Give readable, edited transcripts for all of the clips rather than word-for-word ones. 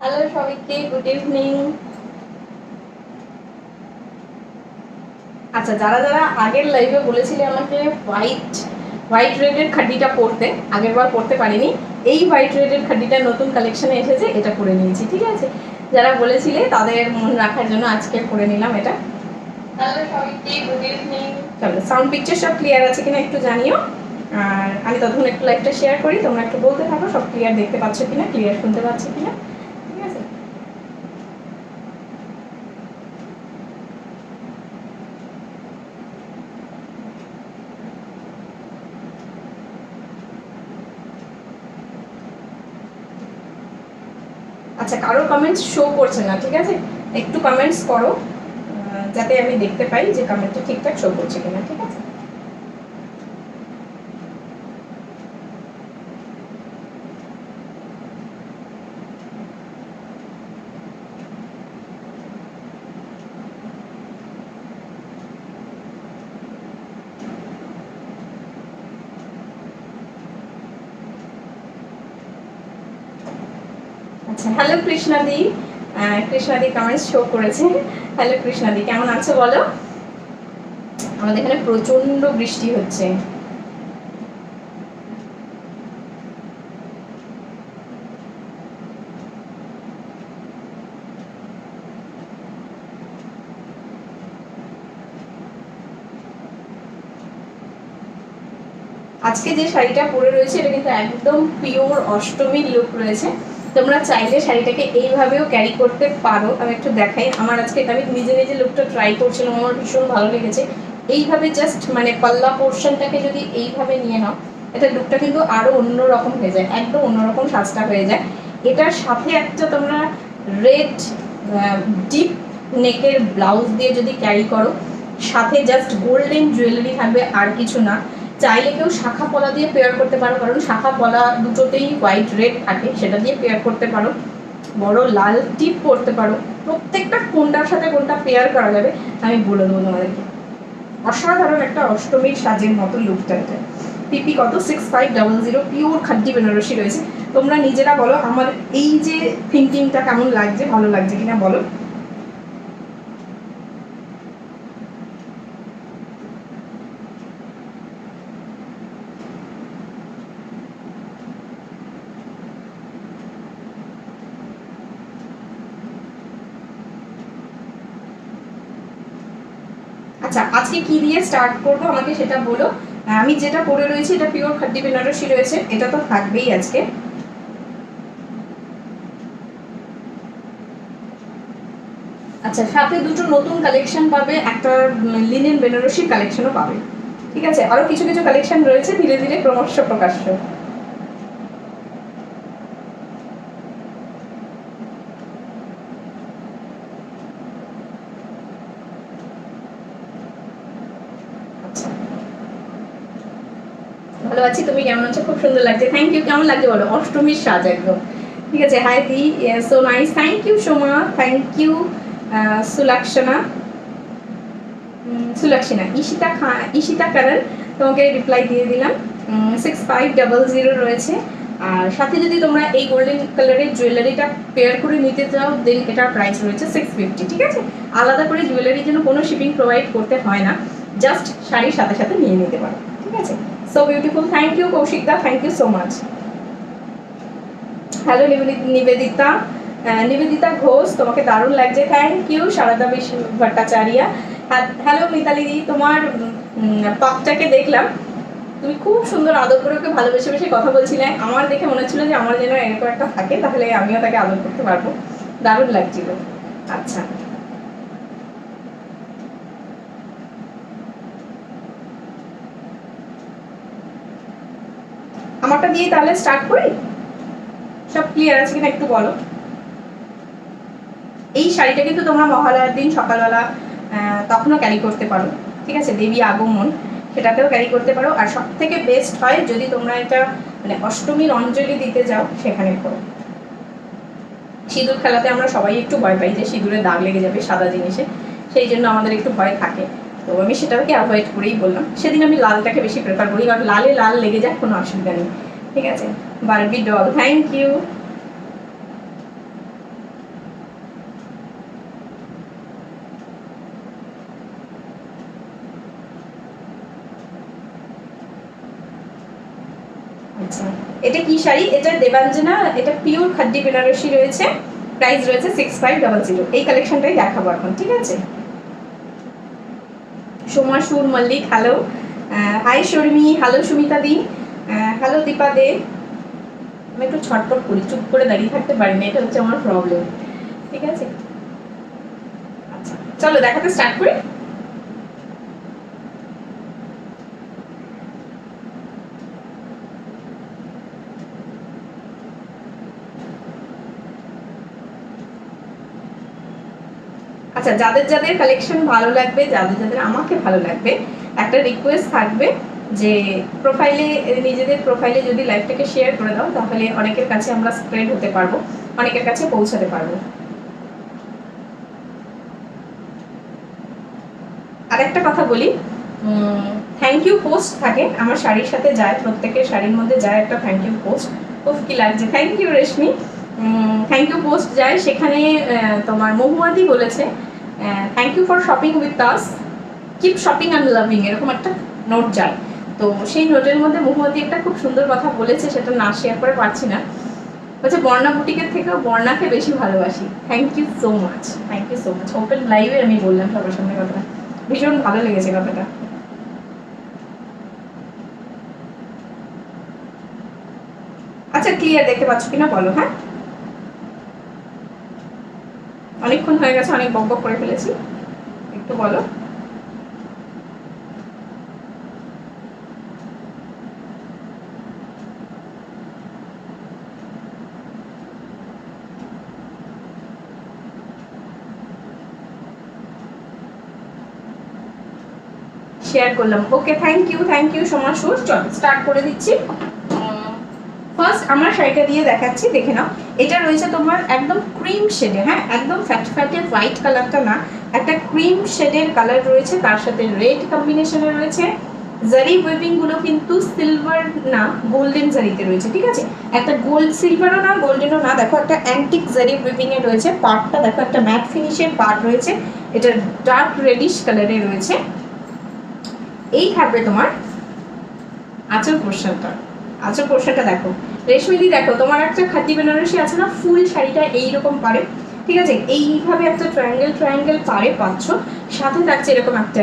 Hello সবাইকে, good evening. আচ্ছা, যারা যারা আগের লাইভে বলেছিলে আমাকে হোয়াইট হোয়াইট রেডের খাড্ডিটা পরতে, আগের বার পরতে পারিনি, এই হোয়াইট রেডের খাড্ডিটা নতুন কালেকশনে এসেছে, এটা পরে নিয়েছি। ঠিক আছে, যারা বলেছিলে তাদের মন রাখার জন্য আজকে পরে নিলাম এটা। হ্যালো সবাইকে, গুড ইভিনিং। চলো, সাউন্ড পিকচার সব ক্লিয়ার আছে কিনা একটু জানিও। আর আমি ততক্ষণ একটু লাইভটা শেয়ার করি, তোমরা একটু বলতে থাকো সব ক্লিয়ার দেখতে পাচ্ছ কিনা, ক্লিয়ার শুনতে পাচ্ছ কিনা। ঠিক আছে, আচ্ছা কারো কমেন্টস শো করছে না, ঠিক আছে, একটু কমেন্টস করো যাতে আমি দেখতে পাই যে কমেন্টটা ঠিকঠাক শো করছে কিনা। ঠিক আছে, আচ্ছা হ্যালো কৃষ্ণাদি, কৃষ্ণাদি কমেন্টস শো করেছে। হ্যালো কৃষ্ণাদি, কেমন আছো বলো? আমাদের এখানে প্রচন্ড বৃষ্টি হচ্ছে। আজকে যে শাড়িটা পরে রয়েছে এটা কিন্তু একদম পিওর অষ্টমীর লুক রয়েছে। তোমরা চাইলে শাড়িটাকে এইভাবেও ক্যারি করতে পারো। আমি একটু দেখাই, আমার আজকে আমি নিজে নিজে লুকটা ট্রাই করছিলাম, আমার ভীষণ ভালো লেগেছে। এইভাবে জাস্ট মানে পাল্লা পোর্শনটাকে যদি এইভাবে নিয়ে নাও, এটা লুকটা কিন্তু আরো অন্যরকম হয়ে যায়, একদম অন্যরকম সাজটা হয়ে যায়। এটার সাথে একটা তোমরা রেড ডিপ নেকের ব্লাউজ দিয়ে যদি ক্যারি করো, সাথে জাস্ট গোল্ডেন জুয়েলারি থাকবে, আর কিছু না। চাইলে কেউ শাখা পলা দিয়ে পেয়ার করতে পারো, কারণ শাখা পলা দুটোতেই হোয়াইট রেড থাকে, সেটা দিয়ে পেয়ার করতে পারো। বড় লাল টিপ পরতে পারো, প্রত্যেকটা কোনটার সাথে কোনটা পেয়ার করা যাবে আমি বলে দেবো তোমাদেরকে। অসাধারণ একটা অষ্টমীর সাজের মতো লুকটা এটা। পিপি কত 6500, পিওর খাদ্যি বেনারসি রয়েছে। তোমরা নিজেরা বলো আমার এই যে থিঙ্কিংটা কেমন লাগছে, ভালো লাগছে কিনা বলো। আচ্ছা আজকে কি দিয়ে স্টার্ট করবো আমাকে সেটা বলো। আমি যেটা পরে রয়েছি এটা পিওর খাদ্যি বেনারসি রয়েছে, এটা তো থাকবেই আজকে। আচ্ছা, সাথে দুটো নতুন কালেকশন পাবে, একটা লিনেন বেনারসির কালেকশনও পাবে। ঠিক আছে, আরো কিছু কিছু কালেকশন রয়েছে, ধীরে ধীরে ক্রমশ প্রকাশ্য। আচ্ছা, ভালো আছি, তুমি কেমন আছো? খুব সুন্দর লাগছে, থ্যাংক ইউ। কেমন লাগছে বলো, অষ্টমীর সাজ একদম। ঠিক আছে, হাই দি, so nice, thank you Soma, thank you Sulakshana, Sulakshana, Ishita কারণ, তোমাকে রিপ্লাই দিয়ে দিলাম। 6500 রয়েছে। আর সাথে যদি তোমরা এই গোল্ডেন কালারের জুয়েলারিটা পেয়ার করে নিতে চাও, দেন এটার প্রাইস রয়েছে 650। ঠিক আছে, আলাদা করে জুয়েলারির জন্য কোনো শিপিং প্রোভাইড করতে হয় না, জাস্ট শাড়ির সাথে সাথে নিয়ে নিতে পারো। ঠিক আছে, সো বিউটিফুল, থ্যাংক ইউ কৌশিকদা, thank you so much. Hello Nivedita, Nivedita Ghosh, তোমাকে দারুণ লাগছে, thank you. Sarada Bhattacharya, hello Mitali দি, তোমার পাপটাকে দেখলাম, তুমি খুব সুন্দর আদর করে ওকে ভালোবেসে বেশি কথা বলছিলে, আমার দেখে মনে হচ্ছিল যে আমার যেন এরকম একটা থাকে, তাহলে আমিও তাকে আদর করতে পারবো, দারুণ লাগছিল। আচ্ছা, আমারটা দিয়ে তাহলে স্টার্ট করি, সব ক্লিয়ার আছে কিনা একটু বলো। এই শাড়িটা কিন্তু তোমরা মহালয়ার দিন সকালবেলা তখনও ক্যারি করতে পারো। ঠিক আছে, দেবী আগমন সেটাতেও ক্যারি করতে পারো। আর সব থেকে বেস্ট হয় যদি তোমরা এটা মানে অষ্টমীর অঞ্জলি দিতে যাও, সেখানে করো। সিঁদুর খেলাতে আমরা সবাই একটু ভয় পাই যে সিঁদুরে দাগ লেগে যাবে সাদা জিনিসে, সেই জন্য আমাদের একটু ভয় থাকে। তো আমি সেটাকে অ্যাভয়েড করেই বললাম, সেদিন আমি লালটাকে বেশি প্রেফার করি, কারণ লালে লাল লেগে যায়, কোনো অসুবিধা নেই। ঠিক আছে, বারবি ডল, থ্যাংক ইউ। আচ্ছা, এটা কি শাড়ি? এটা দেবাঞ্জনা, এটা পিওর খাদ্দি বেনারসি রয়েছে, প্রাইস রয়েছে 6500। এই কালেকশনটাই দেখাবো এখন, ঠিক আছে? Soma Sur Mallick, hello. Hi Sharmi, hello Sumita দি, হ্যালো দীপা দে। আমি একটু ছটপট করি, চুপ করে দাঁড়িয়ে থাকতে পারি না, এটা হচ্ছে আমার প্রবলেম, ঠিক আছে? আচ্ছা চলো দেখাতে স্টার্ট করি। আচ্ছা, যাদের যাদের কালেকশন ভালো লাগবে, যাদের যাদের আমাকে ভালো লাগবে, একটা রিকোয়েস্ট থাকবে যে প্রোফাইলে, নিজেদের প্রোফাইলে যদি লাইভটাকে শেয়ার করে দাও, তাহলে অনেকের কাছে আমরা স্প্রেড হতে পারবো, অনেকের কাছে পৌঁছাতে পারবো। আর একটা কথা বলি, থ্যাংক ইউ পোস্ট থাকে আমার শাড়ির সাথে যায়, প্রত্যেকের শাড়ির মধ্যে যায় একটা থ্যাংক ইউ পোস্ট। খুব কি লাগছে, thank you Reshmi. Thank you post যায়, সেখানে তোমার মহুয়াদি বলেছে thank you for shopping with us, keep shopping and loving, এরকম একটা নোট যায়। তো সেই নোটের মধ্যে মহুয়াদি একটা খুব সুন্দর কথা বলেছে, সেটা না শেয়ার করে পারছি না। বলছে বর্ণা বুটিকের থেকেও বর্ণাকে বেশি ভালোবাসি। Thank you so much, thank you so much. Open লাইভে আমি বললাম সবার সামনে কথাটা, ভীষণ ভালো লেগেছে কথাটা। আচ্ছা ক্লিয়ার দেখতে পাচ্ছ কিনা বলো, হ্যাঁ? অনেকক্ষণ হয়ে গেছে, অনেক বক বক করে ফেলেছি, একটু বলো। শেয়ার করলাম, ওকে থ্যাংক ইউ সোমা সুর। চল স্টার্ট করে দিচ্ছি। ফার্স্ট আমার শাড়িটা দিয়ে দেখাচ্ছি, দেখে নাও। এটা রয়েছে তোমার একদম ক্রিম শেডে, হ্যাঁ, একদম ফ্যাটের হোয়াইট কালারটা না, একটা ক্রিম শেডের কালার রয়েছে, তার সাথে রেড কম্বিনেশনে রয়েছে। জারি উইভিং গুলো কিন্তু সিলভার না, গোল্ডেন জারিতে রয়েছে, ঠিক আছে? একটা গোল্ড, সিলভারও না গোল্ডেনও না, দেখো একটা অ্যান্টিক জারি উইভিং এ রয়েছে। পার্টটা দেখো একটা ম্যাট ফিনিশের পার্ট রয়েছে, এটা ডার্ক রেডিশ কালারে রয়েছে। এই থাকবে তোমার আঁচল পোর্শনটা। আঁচল পোর্শনটা দেখো রেশমিদি, দেখো তোমার একটা খাঁটি বেনারসি আছে না, ফুল শাড়িটা এইরকম পারে, ঠিক আছে? এইভাবে একটা ট্রায়াঙ্গেল পারে পাচ্ছ, সাথে থাকছে এরকম একটা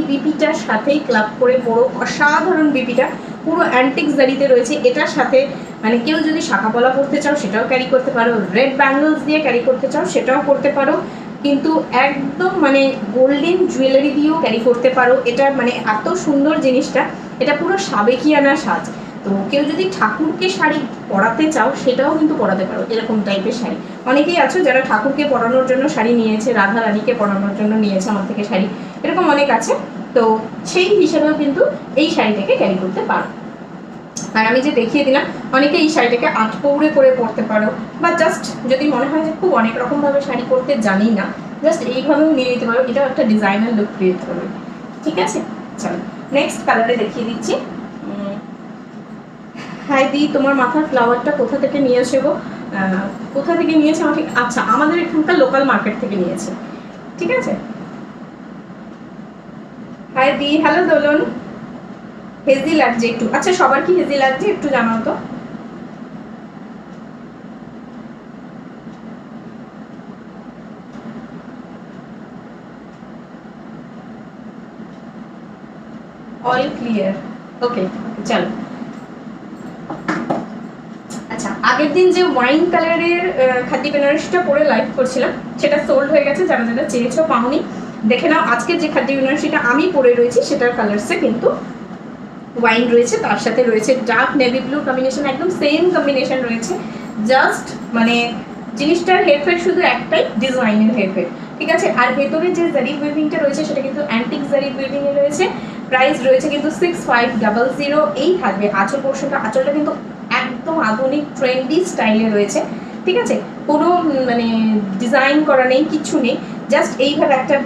বিপিটার সাথেই ক্লাব করে বড় অসাধারণ বিপিটা পুরো অ্যান্টিক জারিতে রয়েছে। এটার সাথে মানে কেউ যদি শাঁখাপলা পরতে চাও সেটাও ক্যারি করতে পারো, রেড ব্যাঙ্গলস দিয়ে ক্যারি করতে চাও সেটাও করতে পারো, কিন্তু একদম মানে গোল্ডেন জুয়েলারি দিয়েও ক্যারি করতে পারো। এটা মানে এত সুন্দর জিনিসটা, এটা পুরো সাবেকিয়ানা সাজ। তো কেউ যদি ঠাকুরকে শাড়ি পরাতে চাও সেটাও কিন্তু পরাতে পারো, এরকম টাইপের শাড়ি। অনেকেই আছো যারা ঠাকুরকে পরানোর জন্য শাড়ি নিয়েছে, রাধা রানীকে পরানোর জন্য নিয়েছে আমার থেকে শাড়ি, এরকম অনেক আছে। তো সেই হিসাবেও কিন্তু এই শাড়িটাকে ক্যারি করতে পারো। আর আমি যে দেখিয়ে দিলাম, অনেকে এই শাড়িটাকে আটপৌড়ে করে পরতে পারো, বা জাস্ট যদি মনে হয় যে খুব অনেক রকমভাবে শাড়ি পরতে জানি না, জাস্ট এইভাবেও নিয়ে নিতে পারো, এটাও একটা ডিজাইনার লুক ক্রিয়েট করবে, ঠিক আছে? চলো নেক্সট কালারে দেখিয়ে দিচ্ছি। হাই দি, তোমার মাথার ফ্লাওয়ারটা কোথা থেকে নিয়েছে গো? কোথা থেকে নিয়েছে আমার ঠিক, আচ্ছা আমাদের এখানকার লোকাল মার্কেট থেকে নিয়েছে, ঠিক আছে? হাই দি, হ্যালো দোলন। হেজি লাগছে একটু, আচ্ছা সবার কি হেজি লাগছে একটু জানাও তো। অল ক্লিয়ার, ওকে চলো। আচ্ছা আগের দিন যে ওয়াইন কালারের খাদি বেনারসিটা পরে লাইভ করছিলাম, সেটা সোল্ড হয়ে গেছে, যারা যারা চেয়েছো পাওনি দেখে নাও। আজকের যে খাদি বেনারসিটা আমি পরে রয়েছি সেটার কালারসে কিন্তু ওয়াইন রয়েছে, তার সাথে রয়েছে ডার্ক নেভি ব্লু কম্বিনেশন, একদম সেম কম্বিনেশন রয়েছে। জাস্ট মানে জিনিসটার হেরফের শুধু একটাই, ডিজাইনের হেরফের, ঠিক আছে? আর ভেতরে যে জারি উইভিংটা রয়েছে সেটা কিন্তু অ্যান্টিক জারি উইভিং এ রয়েছে। প্রাইস রয়েছে কিন্তু 6500। এই থাকবে আঁচল পোর্শনটা, আঁচলটা কিন্তু একদম আধুনিক ট্রেন্ডি স্টাইলে রয়েছে, ঠিক আছে? কোনো মানে ডিজাইন করা নেই, কিছু নেই, জাস্ট এইভাবে একটা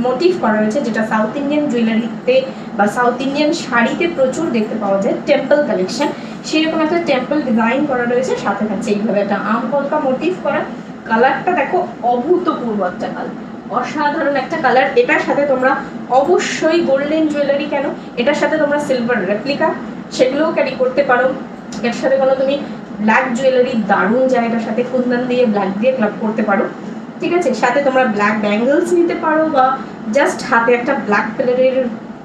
মোটিভ করা রয়েছে, যেটা সাউথ ইন্ডিয়ান জুয়েলারিতে বা সাউথ ইন্ডিয়ান শাড়িতে প্রচুর দেখতে পাওয়া যায়, টেম্পল কালেকশন, সেরকম একটা টেম্পল ডিজাইন করা রয়েছে, সাথে থাকছে এইভাবে একটা আম কলকা মোটিভ করা। কালারটা দেখো অভূতপূর্ব একটা কালার, অসাধারণ একটা কালার। এটার সাথে তোমরা অবশ্যই গোল্ডেন জুয়েলারি, কেন এটার সাথে তোমরা সিলভার রেপ্লিকা সেগুলোও ক্যারি করতে পারো। এর সাথে কোনো তুমি ব্ল্যাক জুয়েলারি দারুণ যায়, এটার সাথে কুন্দন দিয়ে ব্ল্যাক দিয়ে ক্লাব করতে পারো, ঠিক আছে। সাথে তোমরা ব্ল্যাক ব্যাঙ্গলস নিতে পারো, বা জাস্ট হাতে একটা ব্ল্যাক কালারের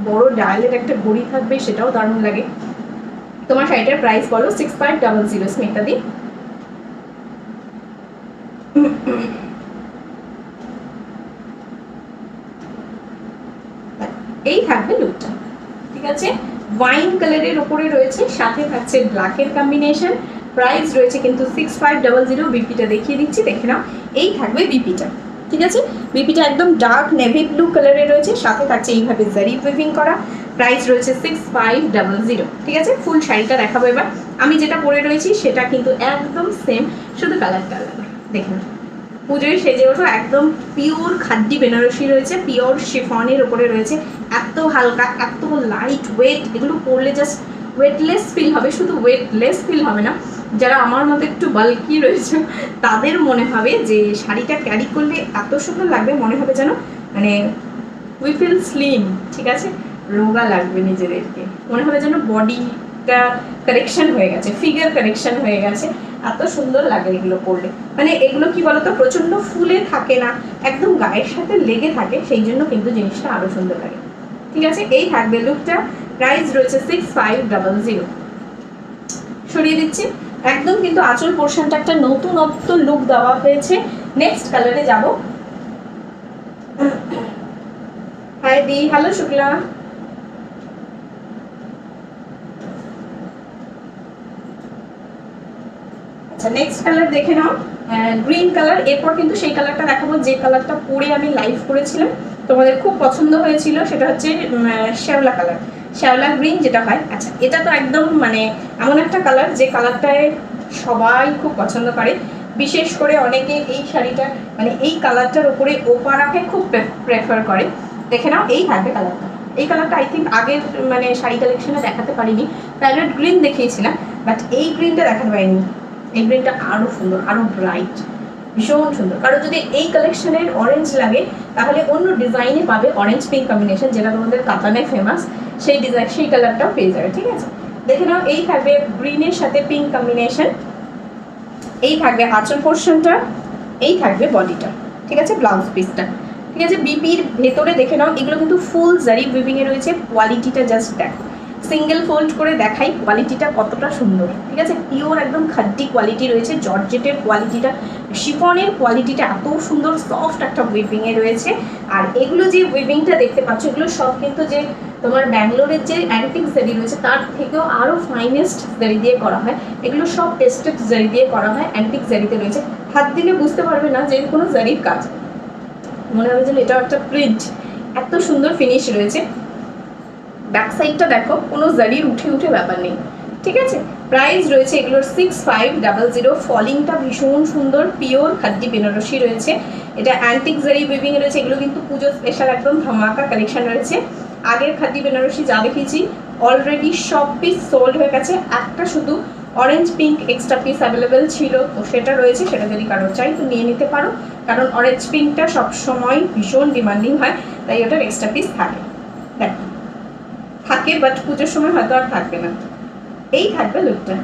বড় ডায়ালের একটা ঘড়ি থাকবে, সেটাও দারুণ লাগে। তোমার শাড়িটার প্রাইস বলো। 6500 স্মিতা দি। এই থাকবে লুকটা, ঠিক আছে। ওয়াইন কালারের উপরে রয়েছে, সাথে থাকছে ব্ল্যাকের কম্বিনেশন। প্রাইস রয়েছে কিন্তু 6500। বিপিটা দেখিয়ে দিচ্ছি, দেখে নাও। এই থাকবে বিপিটা, ঠিক আছে। বিপিটা একদম ডার্ক নেভি ব্লু কালারে রয়েছে, সাথে থাকছে এইভাবে জারি উইভিং করা। প্রাইস রয়েছে 6500, ঠিক আছে। ফুল শাড়িটা দেখাবো এবার। আমি যেটা পরে রয়েছি সেটা কিন্তু একদম সেম, শুধু কালারটা আলাদা। দেখে নাও, পুজোয় সেজে ওঠো। একদম পিওর খাদ্যি বেনারসি রয়েছে, পিওর শিফনের ওপরে রয়েছে। এত হালকা, এত লাইট ওয়েট, এগুলো পরলে জাস্ট ওয়েটলেস ফিল হবে। শুধু ওয়েটলেস ফিল হবে না, যারা আমার মতো একটু বাল্কি রয়েছে তাদের মনে হবে যে শাড়িটা ক্যারি করলে এত সুন্দর লাগবে, মনে হবে যেন মানে উই ফিল স্লিম, ঠিক আছে। রোগা লাগবে নিজেদেরকে, মনে হবে যেন বডিটা কারেকশন হয়ে গেছে, ফিগার কারেকশন হয়ে গেছে। এত সুন্দর লাগে এগুলো পরলে। মানে এগুলো কি বলতো, প্রচন্ড ফুলে থাকে না, একদম গায়ের সাথে লেগে থাকে, সেই জন্য কিন্তু জিনিসটা আরো সুন্দর লাগে, ঠিক আছে। এই থাকবে লুকটা। প্রাইস রয়েছে 6500। সরিয়ে দিচ্ছি একদম, কিন্তু আঁচল পোর্শনটা একটা নতুনত্ব লুক দেওয়া হয়েছে। নেক্সট কালারে যাব। হাই দি, হ্যালো শুক্লা। আচ্ছা, নেক্সট কালার দেখে নাও, গ্রিন কালার। এরপর কিন্তু সেই কালারটা দেখাবো যে কালারটা পরে আমি লাইভ করেছিলাম, তোমাদের খুব পছন্দ হয়েছিল। সেটা হচ্ছে শ্যাওলা কালার, শ্যাওলা গ্রিন যেটা হয়। আচ্ছা, এটা তো একদম মানে এমন একটা কালার যে কালারটায় সবাই খুব পছন্দ করে। বিশেষ করে অনেকে এই শাড়িটা মানে এই কালারটার উপরে ওপারাকে খুব প্রেফার করে। দেখে নাও, এই থাকবে কালারটা। এই কালারটা আই থিঙ্ক আগের মানে শাড়ি কালেকশনে দেখাতে পারিনি, প্যারেট গ্রিন দেখিয়েছিলাম, বাট এই গ্রিনটা দেখাতে পারিনি। এই গ্রিনটা আরো সুন্দর, আরো ব্রাইট, ভীষণ সুন্দর। কারণ যদি এই কালেকশনের অরেঞ্জ লাগে তাহলে অন্য ডিজাইনে পাবে অরেঞ্জ পিঙ্ক কম্বিনেশন, যেটা তোমাদের কাতানে ফেমাস, সেই ডিজাইন সেই কালারটাও পেয়ে যাবে, ঠিক আছে। দেখে নাও, এই থাকবে গ্রিনের সাথে পিঙ্ক কম্বিনেশন। এই থাকবে আঁচল পোর্শনটা, এই থাকবে বডিটা, ঠিক আছে, ব্লাউজ পিসটা, ঠিক আছে। বিপির ভেতরে দেখে নাও, এগুলো কিন্তু ফুল জারি উইভিং এ রয়েছে। কোয়ালিটিটা জাস্ট দেখো, সিঙ্গেল ফোল্ড করে দেখাই কোয়ালিটিটা কতটা সুন্দর, ঠিক আছে। পিওর একদম খাদ্যি কোয়ালিটি রয়েছে, জর্জেটের কোয়ালিটিটা, শিফনের কোয়ালিটিটা এত সুন্দর, সফট একটা উইভিং এ রয়েছে। আর এগুলো যে উইভিংটা দেখতে পাচ্ছ, এগুলো সব কিন্তু যে তোমার ব্যাঙ্গালোরের যে অ্যান্টিক জারি রয়েছে তার থেকেও আরও ফাইনেস্ট জারি দিয়ে করা হয়। এগুলো সব টেস্টেড জারি দিয়ে করা হয়, অ্যান্টিক জারিতে রয়েছে। হাত দিলে বুঝতে পারবে না যে কোনো জারির কাজ, মনে হবে যেন এটাও একটা প্রিন্ট। এত সুন্দর ফিনিশ রয়েছে। ব্যাক সাইডটা দেখো, কোনো জারির উঠে উঠে ব্যাপার নেই, ঠিক আছে। প্রাইস রয়েছে এগুলোর 6500। ফলিংটা ভীষণ সুন্দর, পিওর খাদ্যি বেনারসি রয়েছে। এটা অ্যান্টিক জারি উইভিং এ রয়েছে। এগুলো কিন্তু পুজো স্পেশাল একদম ধামাকা কালেকশন রয়েছে। আগের খাদ্যি বেনারসি যা দেখিয়েছি অলরেডি সব পিস সোল্ড হয়ে গেছে। একটা শুধু orange pink extra piece available ছিল, তো সেটা রয়েছে, সেটা যদি কারো চাই তো নিয়ে নিতে পারো। কারণ অরেঞ্জ পিঙ্কটা সবসময় ভীষণ ডিমান্ডিং হয়, তাই ওটার এক্সট্রা পিস থাকে, দেখো থাকে, বাট পুজোর সময় হয়তো আর থাকবে না। এই থাকবে লুকটা,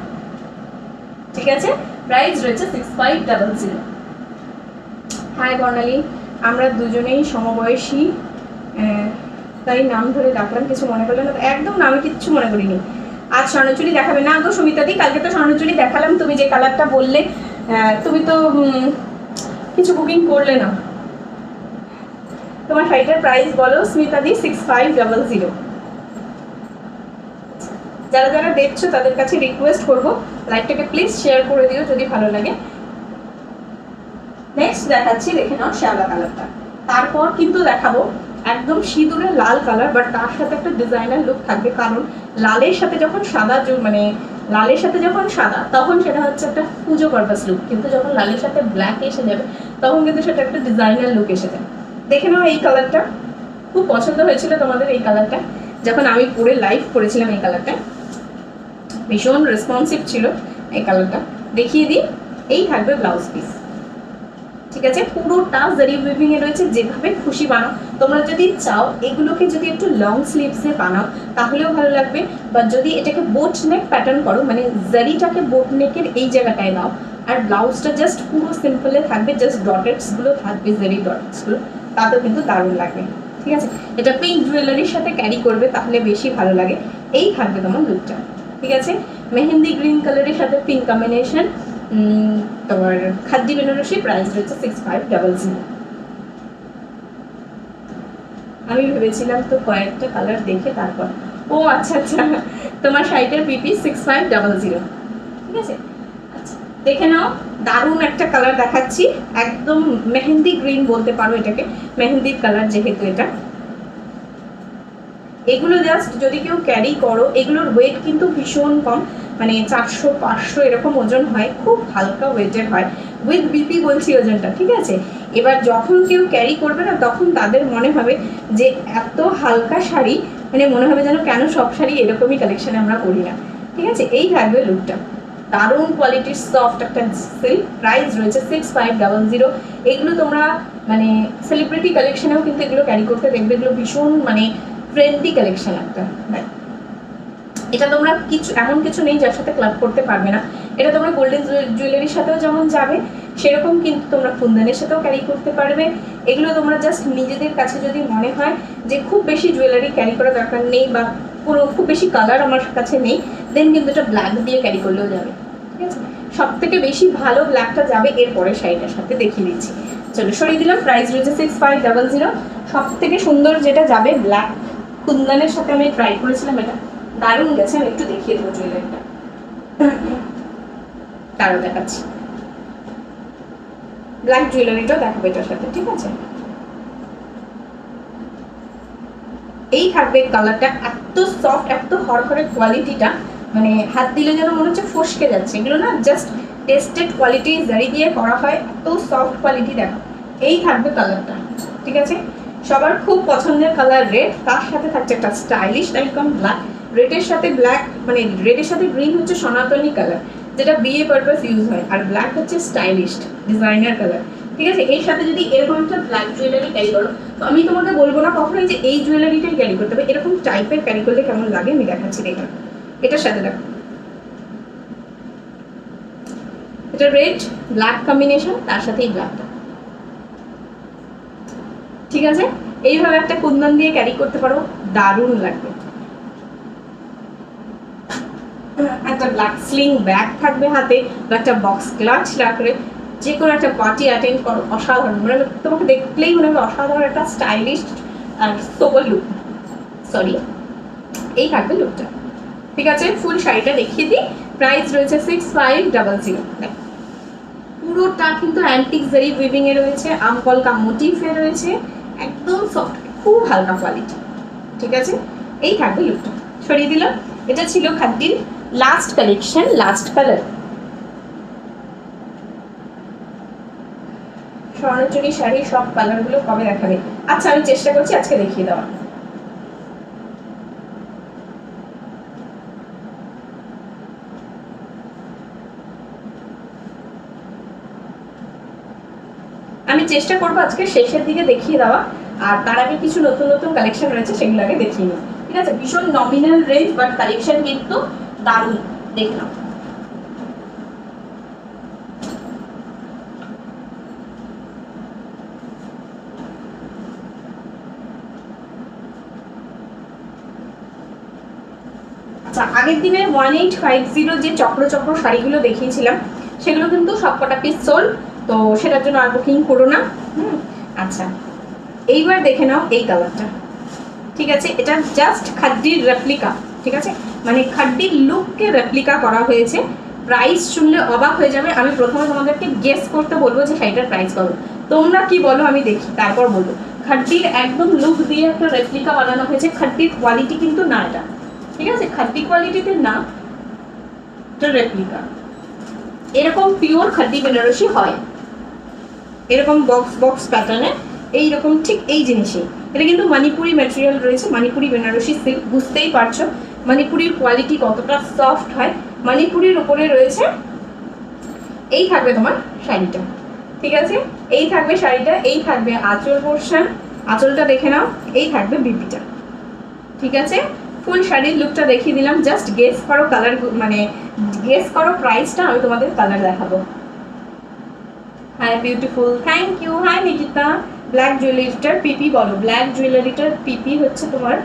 ঠিক আছে। প্রাইস রয়েছে 6500। হাই বর্ণালী, আমরা দুজনেই সমবয়সী, তাই নাম ধরে ডাকলাম, কিছু মনে করলে না? একদম না, আমি কিচ্ছু মনে করিনি। আজ স্বর্ণচুরি দেখাবে না গো সুমিতাদি? কালকে তো স্বর্ণচুরি দেখালাম, তুমি যে কালারটা বললে, তুমি তো কিছু বুকিং করলে না। তোমার শাড়িটার প্রাইস বলো স্মিতাদি। 6500। যারা যারা দেখছো তাদের কাছে রিকোয়েস্ট করবো লাইভটাকে প্লিজ শেয়ার করে দিও যদি ভালো লাগে। নেক্সট দেখাচ্ছি, দেখে নাও শ্যাওলা কালারটা। তারপর কিন্তু দেখাবো একদম সিঁদুরের লাল কালার, বাট তার সাথে একটা ডিজাইনার লুক থাকবে। কারণ লালের সাথে যখন সাদা মানে লালের সাথে যখন সাদা তখন সেটা হচ্ছে একটা পুজো পারপাস লুক, কিন্তু যখন লালের সাথে ব্ল্যাক এসে যাবে তখন কিন্তু সেটা একটা ডিজাইনার লুক এসে যায়। দেখে নাও, এই কালারটা খুব পছন্দ হয়েছিল তোমাদের। এই কালারটা যখন আমি পরে লাইভ করেছিলাম, এই কালারটা ভীষণ রেসপন্সিভ ছিল। এই কালারটা দেখিয়ে দিই। এই থাকবে ব্লাউজ পিস, ঠিক আছে, পুরোটা জারি উইভিং এ রয়েছে, যেভাবে খুশি বানাও। তোমরা যদি চাও এগুলোকে যদি একটু লং স্লিভসে বানাও তাহলেও ভালো লাগবে, বা যদি এটাকে বোট নেক প্যাটার্ন করো, মানে জারিটাকে বোট নেকের এই জায়গাটায় দাও, আর ব্লাউজটা জাস্ট পুরো সিম্পলে থাকবে, জাস্ট ডটেডসগুলো থাকবে, জারি ডটেডসগুলো, তাতেও কিন্তু দারুণ লাগবে। ঠিক আছে, এটা পিঙ্ক জুয়েলারির সাথে ক্যারি করবে তাহলে বেশি ভালো লাগে। এই থাকবে তোমার লুকটা। ঠিক আছে, মেহেন্দি গ্রিন কালারের সাথে পিঙ্ক কম্বিনেশন, তোমার খাদ্দি বেনারসি, প্রাইস রয়েছে 6500। আমি ভেবেছিলাম তো কয়েকটা কালার দেখে তারপর, ও আচ্ছা আচ্ছা, তোমার শাড়িটার পিপি 6500। ঠিক আছে, আচ্ছা দেখে নাও, দারুণ একটা কালার দেখাচ্ছি, একদম মেহেন্দি গ্রিন বলতে পারো এটাকে, মেহেন্দির কালার যেহেতু এটা। এগুলো জাস্ট যদি কেউ ক্যারি করো, এগুলোর ওয়েট কিন্তু ভীষণ কম, মানে 400-500 এরকম ওজন হয়, খুব হালকা ওয়েটের হয়, উইথ বিপি বলছি ওজনটা। ঠিক আছে, এবার যখন কেউ ক্যারি করবে না তখন তাদের মনে হবে যে এত হালকা শাড়ি, মানে মনে হবে যেন কেন সব শাড়ি এরকমই কালেকশনে আমরা করি না। ঠিক আছে, এই থাকবে লুকটা, দারুণ কোয়ালিটির সফট একটা সিল্ক, প্রাইস রয়েছে 6500। এগুলো তোমরা মানে সেলিব্রিটি কালেকশনেও কিন্তু এগুলো ক্যারি করতে দেখবে, এগুলো ভীষণ মানে ট্রেন্ডি কালেকশন একটা। এটা তোমরা কিছু এমন কিছু নেই যার সাথে ক্লাব করতে পারবে না, এটা তোমরা গোল্ডেন জুয়েলারির সাথেও যেমন যাবে সেরকম কিন্তু তোমরা কুন্দনের সাথেও ক্যারি করতে পারবে। এগুলো তোমরা জাস্ট নিজেদের কাছে যদি মনে হয় যে খুব বেশি জুয়েলারি ক্যারি করার দরকার নেই, বা পুরো খুব বেশি কালার আমার কাছে নেই, দেন কিন্তু এটা ব্ল্যাক দিয়ে ক্যারি করলেও যাবে। ঠিক আছে, সব থেকে বেশি ভালো ব্ল্যাকটা যাবে এরপরে শাড়িটার সাথে, দেখিয়ে দিচ্ছি। চলো সরিয়ে দিলাম, প্রাইস রয়েছে 6500। সব থেকে সুন্দর যেটা যাবে ব্ল্যাক কুন্দনের সাথে, আমি ট্রাই করেছিলাম, এটা দারুণ গেছে। আমি একটু দেখিয়ে দেবো জুয়েলারিটা, তারও দেখাচ্ছি, ব্ল্যাক জুয়েলারিটাও দেখাবো এটার সাথে। ঠিক আছে, এই থাকবে কালারটা, এত সফট, এত হরহরে কোয়ালিটিটা, মানে হাত দিলে যেন মনে হচ্ছে ফসকে যাচ্ছে। এগুলো না জাস্ট টেস্টেড কোয়ালিটি, জারি দিয়ে করা হয়, এত সফট কোয়ালিটি দেখো। এই থাকবে কালারটা। ঠিক আছে, সবার খুব পছন্দের কালার রেড, তার সাথে থাকছে একটা স্টাইলিশ টাইপকাম ব্ল্যাক। রেডের সাথে ব্ল্যাক, মানে রেডের সাথে গ্রিন হচ্ছে সনাতনী কালার, যেটা বিয়ে পারপাস ইউজ হয়, আর ব্ল্যাক হচ্ছে স্টাইলিশ ডিজাইনার কালার। ঠিক আছে, এর সাথে যদি এরকম একটা ব্ল্যাক জুয়েলারি ক্যারি করো, তো আমি তোমাকে বলবো না কখনোই যে এই জুয়েলারিটাই ক্যারি করতে হবে, এরকম টাইপের ক্যারি করলে কেমন লাগে আমি দেখাচ্ছি। দেখো এটার সাথে দেখো, এটা রেড ব্ল্যাক কম্বিনেশন, তার সাথে এই ব্ল্যাকটা। ঠিক আছে, এইভাবে একটা কুন্দন দিয়ে ক্যারি করতে পারো, দারুণ লাগবে। একটা ব্ল্যাক স্লিং ব্যাগ থাকবে হাতে, বা একটা বক্স ক্লাচ রাখলে যে কোনো একটা পার্টি অ্যাটেন্ড করো, অসাধারণ, মানে তোমাকে দেখলেই মনে হবে অসাধারণ একটা স্টাইলিশ আর সোবার লুক। সরি, এই থাকবে লুকটা। ঠিক আছে, ফুল শাড়িটা দেখিয়ে দিই, প্রাইস রয়েছে 6500। পুরোটা কিন্তু অ্যান্টিক জারি উইভিং এ রয়েছে, আমকলকা মোটিফে রয়েছে, একদম সফট, খুব হালকা কোয়ালিটি। ঠিক আছে, এই থাকবে লুকটা। সরিয়ে দিলাম, এটা ছিল খাদ্যির last collection, last colour. Swarnachuri sari সব কালারগুলো কবে দেখাবে? আচ্ছা আমি চেষ্টা করছি আজকে দেখিয়ে দেওয়া। আমি চেষ্টা করবো আজকে শেষের দিকে দেখিয়ে দেওয়া, আর তার আগে কিছু নতুন নতুন কালেকশন রয়েছে সেগুলো আগে দেখিয়ে নিই। ঠিক আছে, ভীষণ নমিনাল রেঞ্জ, বাট কালেকশন কিন্তু দারুণ, দেখলাম। আচ্ছা, আগের দিনে 1850 যে চক্র চক্র শাড়িগুলো দেখিয়েছিলাম সেগুলো কিন্তু সবকটা পিস সোল্ড, তো সেটার জন্য আর বুকিং করো না। আচ্ছা, এইবার দেখে নাও এই কালারটা। ঠিক আছে, এটা জাস্ট খাদ্যির রেপ্লিকা। ঠিক আছে, মানে খাদ্যির লুককে রেপ্লিকা করা হয়েছে। প্রাইস শুনলে অবাক হয়ে যাবে। আমি প্রথমে তোমাদেরকে গেস করতে বলবো যে শাড়িটার প্রাইস কত, তোমরা কি বলো আমি দেখি, তারপর বলবো। খাদ্যির একদম লুক দিয়ে একটা রেপ্লিকা বানানো হয়েছে, খাদ্যির কোয়ালিটি কিন্তু না এটা। ঠিক আছে, খাদ্যি কোয়ালিটিতে না, এটা রেপ্লিকা। এরকম পিওর খাদ্যি বেনারসি হয়, এরকম বক্স বক্স প্যাটার্নে, এইরকম ঠিক এই জিনিসই। এটা কিন্তু মণিপুরি ম্যাটেরিয়াল রয়েছে, মণিপুরি বেনারসি সিল্ক, বুঝতেই পারছো মণিপুরির কোয়ালিটি কতটা সফট হয়। মণিপুরির উপরে রয়েছে, এই থাকবে তোমার শাড়িটা। ঠিক আছে, এই থাকবে শাড়িটা, এই থাকবে আঁচল পোর্শন, আঁচলটা দেখে নাও, এই থাকবে বিপিটা। ঠিক আছে, ফুল শাড়ির লুকটা দেখিয়ে দিলাম, জাস্ট গেস করো কালার, মানে গেস করো প্রাইসটা, আমি তোমাদের কালার দেখাবো। Hi beautiful, thank you. Hi Nikita. Black জুয়েলারিটার পিপি বলো। ব্ল্যাক জুয়েলারিটার পিপি হচ্ছে তোমার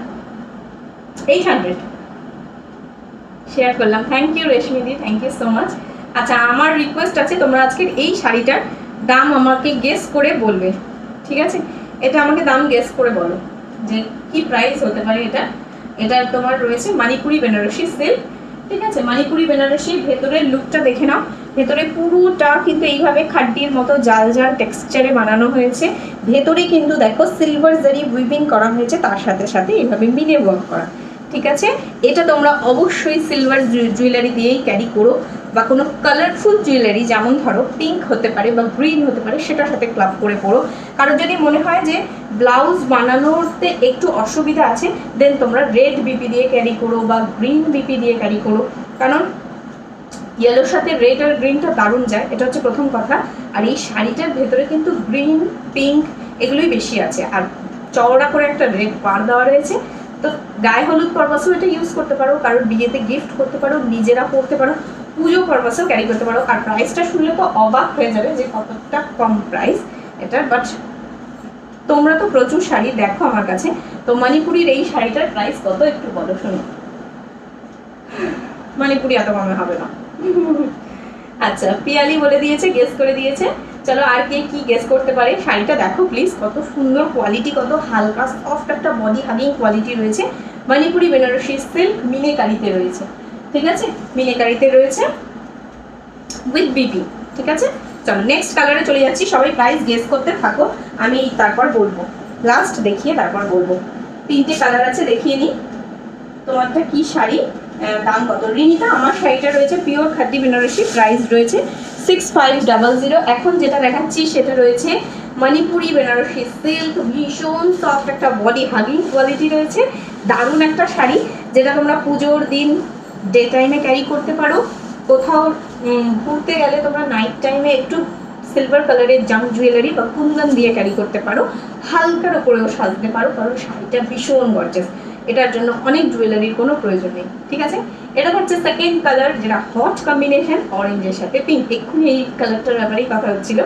800 শেয়ার করলাম। থ্যাংক ইউ রেশমি দি, থ্যাংক ইউ সো মাচ। আচ্ছা, আমার রিকোয়েস্ট আছে তোমরা আজকের এই শাড়িটার দাম আমাকে গেস করে বলবে, ঠিক আছে? এটা আমাকে দাম গেস করে বলো যে কি প্রাইস হতে পারে এটা। এটা তোমার রয়েছে মানিপুরি বেনারসি সিল্ক, ঠিক আছে? মানিপুরি বেনারসি, ভেতরের লুকটা দেখে নাও, ভেতরে পুরোটা কিন্তু এইভাবে খাড্ডির মতো জাল জাল টেক্সচারে বানানো হয়েছে। ভেতরে কিন্তু দেখো সিলভার জারি উইভিং করা হয়েছে, তার সাথে সাথে এইভাবে মিনে ওয়ার্ক করা, ঠিক আছে? এটা তোমরা অবশ্যই সিলভার জুয়েলারি দিয়েই ক্যারি করো, বা কোনো কালারফুল জুয়েলারি, যেমন ধরো পিঙ্ক হতে পারে বা গ্রিন হতে পারে, সেটার সাথে ক্লাব করে পরো। কারণ যদি মনে হয় যে ব্লাউজ বানানোতে একটু অসুবিধা আছে, দেন তোমরা রেড বিপি দিয়ে ক্যারি করো বা গ্রিন বিপি দিয়ে ক্যারি করো, কারণ ইয়েলোর সাথে রেড আর গ্রিনটা দারুণ যায়, এটা হচ্ছে প্রথম কথা। আর এই শাড়িটার ভেতরে কিন্তু গ্রিন, পিঙ্ক এগুলোই বেশি আছে, আর চওড়া করে একটা রেড পাড় দেওয়া রয়েছে। তো গায়ে হলুদ পারপাসেও এটা ইউজ করতে পারো, কারোর বিয়েতে গিফট করতে পারো, নিজেরা পরতে পারো, পুজো পারপাসেও ক্যারি করতে পারো। আর প্রাইসটা শুনলে তো অবাক হয়ে যাবে যে কতটা কম প্রাইস এটা, বাট তোমরা তো প্রচুর শাড়ি দেখো আমার কাছে, তো মণিপুরির এই শাড়িটার প্রাইস কত একটু বলো শুনো। মণিপুরি এত কমে হবে না। আচ্ছা, পিয়ালি বলে দিয়েছে, গেস করে দিয়েছে। চলো আর কে কি গেস করতে পারে। শাড়িটা দেখো প্লিজ, কত সুন্দর কোয়ালিটি, কত হালকা সফট একটা বডি হাগিং কোয়ালিটি রয়েছে। মণিপুরি বেনারসি সিল্ক মিনেকারিতে রয়েছে, ঠিক আছে? মিনেকারিতে রয়েছে উইথ বিপি, ঠিক আছে? চলো নেক্সট কালারে চলে যাচ্ছি, সবাই প্রাইস গেস করতে থাকো, আমি তারপর বলবো, লাস্ট দেখিয়ে তারপর বলবো। 3টে কালার আছে, দেখিয়ে নিই তোমারটা কি শাড়ি, দাম কত। রিনিতা, আমার শাড়িটা রয়েছে পিওর খাদি বেনারসি, প্রাইস রয়েছে 6500। এখন যেটা দেখাচ্ছি সেটা রয়েছে মণিপুরি বেনারসি সিল্ক, ভীষণ সফট একটা বডি হাগিং কোয়ালিটি রয়েছে, দারুণ একটা শাড়ি, যেটা তোমরা পুজোর দিন ডে টাইমে ক্যারি করতে পারো, কোথাও ঘুরতে গেলে তোমরা নাইট টাইমে একটু সিলভার কালারের জাম জুয়েলারি বা কুন্দন দিয়ে ক্যারি করতে পারো, হালকার ওপরেও সাজতে পারো, কারণ শাড়িটা ভীষণ গর্জাস, এটার জন্য অনেক জুয়েলারির কোনো প্রয়োজন নেই, ঠিক আছে? এটা হচ্ছে সেকেন্ড কালার, যেটা হট কম্বিনেশন অরেঞ্জের সাথে পিঙ্ক। এক্ষুনি এই কালারটার ব্যাপারেই কথা হচ্ছিল।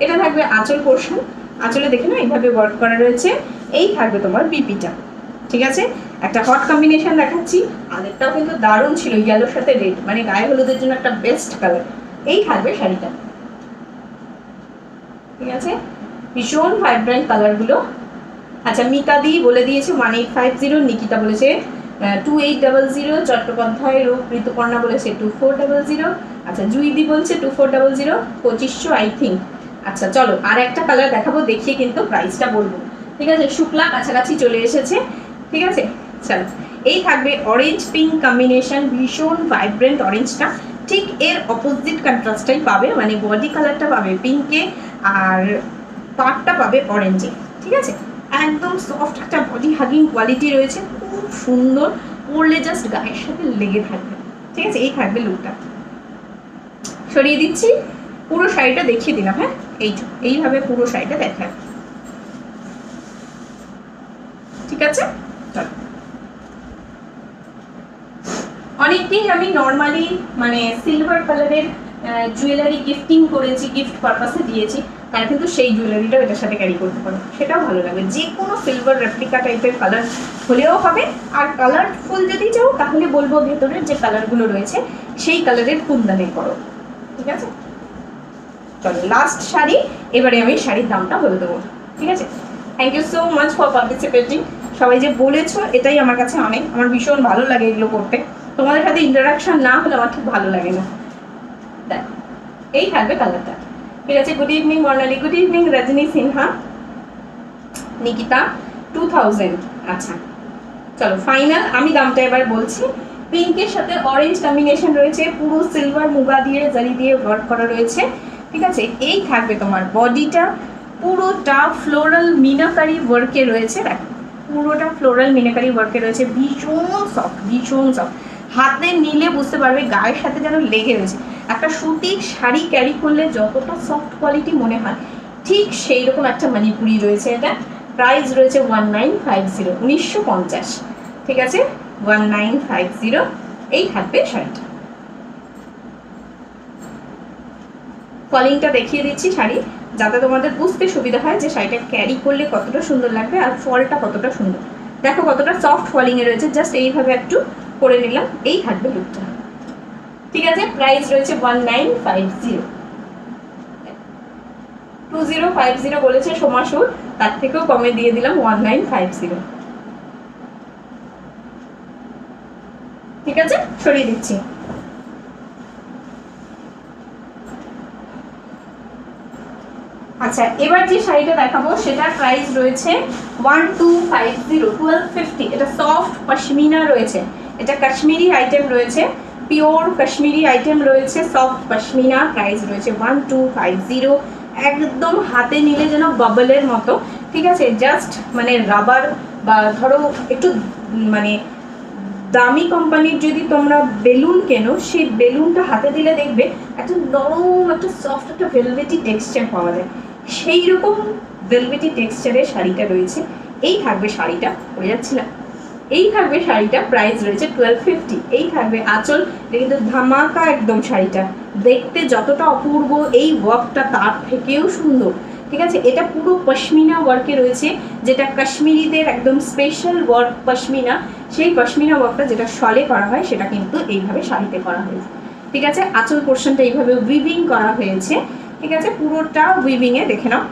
এটা থাকবে আঁচল পোর্শন, আঁচলে দেখে না এইভাবে ওয়ার্ক করা রয়েছে, এই থাকবে তোমার বিপিটা, ঠিক আছে? একটা হট কম্বিনেশন দেখাচ্ছি, আগেরটাও কিন্তু দারুণ ছিল, ইয়েলোর সাথে রেড, মানে গায়ে হলুদের জন্য একটা বেস্ট কালার। এই থাকবে শাড়িটা, ঠিক আছে? ভীষণ ভাইব্রেন্ট কালারগুলো। আচ্ছা, মিতাদি বলে দিয়েছে 1850, নিকিতা বলেছে 2800, চট্টোপাধ্যায় রূপ ঋতুপর্ণা বলেছে 2400, আচ্ছা জুইদি বলছে 2400, 2500 আই থিঙ্ক। আচ্ছা চলো আর একটা কালার দেখাবো, দেখিয়ে কিন্তু প্রাইসটা বলবো, ঠিক আছে? শুক্লা কাছাকাছি চলে এসেছে, ঠিক আছে? চলো, এই থাকবে অরেঞ্জ পিঙ্ক কম্বিনেশন, ভীষণ ভাইব্রেন্ট অরেঞ্জটা, ঠিক এর অপোজিট কন্ট্রাস্টটাই পাবে, মানে বডি কালারটা পাবে পিঙ্কে আর পার্টটা পাবে অরেঞ্জে, ঠিক আছে? একদম সফট একটা বডি হাগিং কোয়ালিটি রয়েছে, খুব সুন্দর, পরলে জাস্ট গায়ের সাথে লেগে থাকবে, ঠিক আছে? এই থাকবে লুকটা। সরিয়ে দিচ্ছি, পুরো শাড়িটা দেখিয়ে দিলাম, হ্যাঁ এইভাবে পুরো শাড়িটা দেখায়, ঠিক আছে? চলো, অনেকদিন আমি নর্মালি মানে সিলভার কালারের জুয়েলারি গিফটিং করেছি, গিফট পারপাসে দিয়েছি, তারা কিন্তু সেই জুয়েলারিটাও এটার সাথে ক্যারি করতে পারো, সেটাও ভালো লাগবে। যে কোনো সিলভার রেপ্লিকা টাইপের কালার হলেও হবে, আর কালারফুল যদি চাও তাহলে বলবো ভেতরের যে কালারগুলো রয়েছে সেই কালারের কুন্দনে করো, ঠিক আছে? চলো লাস্ট শাড়ি, এবারে আমি শাড়ির দামটা বলে দেবো, ঠিক আছে? Thank you so much for participating. সবাই যে বলেছো এটাই আমার কাছে অনেক, আমার ভীষণ ভালো লাগে এগুলো করতে, তোমাদের সাথে ইন্টারাকশন না হলে আমার ঠিক ভালো লাগে না। দেখ, এই থাকবে কালারটা, ঠিক আছে? গুড ইভিনিং বর্ণালী, গুড ইভিনিং রজনী সিনহা, নিকিতা 2000। আচ্ছা চলো ফাইনাল আমি দামটা এবার বলছি। পিঙ্কের সাথে অরেঞ্জ কম্বিনেশন রয়েছে, পুরো সিলভার মুগা দিয়ে জারি দিয়ে ওয়ার্ক করা রয়েছে, ঠিক আছে? এই থাকবে তোমার বডিটা, পুরোটা ফ্লোরাল মিনাকারি ওয়ার্কে রয়েছে, দেখো পুরোটা ফ্লোরাল মিনাকারি ওয়ার্কে রয়েছে, ভীষণ সফট, ভীষণ সফট, হাতে নিলে বুঝতে পারবে গায়ের সাথে যেন লেগে রয়েছে। একটা সুতির শাড়ি ক্যারি করলে যতটা সফট কোয়ালিটি মনে হয়, ঠিক সেই রকম একটা মণিপুরি রয়েছে। এটা প্রাইস রয়েছে 1950, 1950। ঠিক আছে, 1950 এই থাকবে শাড়িটা। ফলিংটা দেখিয়ে দিচ্ছি শাড়ি, যাতে তোমাদের বুঝতে সুবিধা হয় যে শাড়িটা ক্যারি করলে কতটা সুন্দর লাগবে আর ফলটা কতটা সুন্দর। দেখো কতটা সফট ফলিং এ রয়েছে, জাস্ট এইভাবে একটু করে নিলাম, এই থাকবে লুকটা। ঠিক আছে, প্রাইস রয়েছে 1950। 2050 বলেছে সোমাসুর, তার থেকেও কমে দিয়ে দিলাম 1950। ঠিক আছে, সরিয়ে দিচ্ছি। আচ্ছা, এবার যে শাড়িটা দেখাবো সেটার প্রাইস রয়েছে 1250, 1250। এটা সফট পশমিনা রয়েছে, এটা কাশ্মীরি আইটেম রয়েছে, পিওর কাশ্মীরি আইটেম রয়েছে, সফট পশমিনা। প্রাইস রয়েছে 1250। একদম হাতে নিলে যেন বাবলের মতো। ঠিক আছে, জাস্ট মানে রাবার বা ধরো একটু মানে দামি কোম্পানির যদি তোমরা বেলুন কেনো, সেই বেলুনটা হাতে দিলে দেখবে একটা নরম, একটা সফট, একটা ভেলভেটি টেক্সচার পাওয়া যায়। সেই রকম ভেলভেটি টেক্সচারের শাড়িটা রয়েছে। এই থাকবে শাড়িটা, পরে যাচ্ছিলাম, এই থাকবে শাড়িটা। প্রাইস রয়েছে 1250। এই থাকবে আঁচল, এটা কিন্তু ধামাকা একদম শাড়িটা, দেখতে যতটা অপূর্ব এই ওয়ার্কটা তার থেকেও সুন্দর। ঠিক আছে, এটা পুরো পশমিনা ওয়ার্কে রয়েছে, যেটা কাশ্মীরিদের একদম স্পেশাল ওয়ার্ক পশমিনা। সেই পশমিনা ওয়ার্কটা যেটা শলে করা হয় সেটা কিন্তু এইভাবে শাড়িতে করা হয়েছে। ঠিক আছে, আঁচল পোর্শনটা এইভাবে উইভিং করা হয়েছে। ঠিক আছে, পুরোটা উইভিং এ দেখে নাও।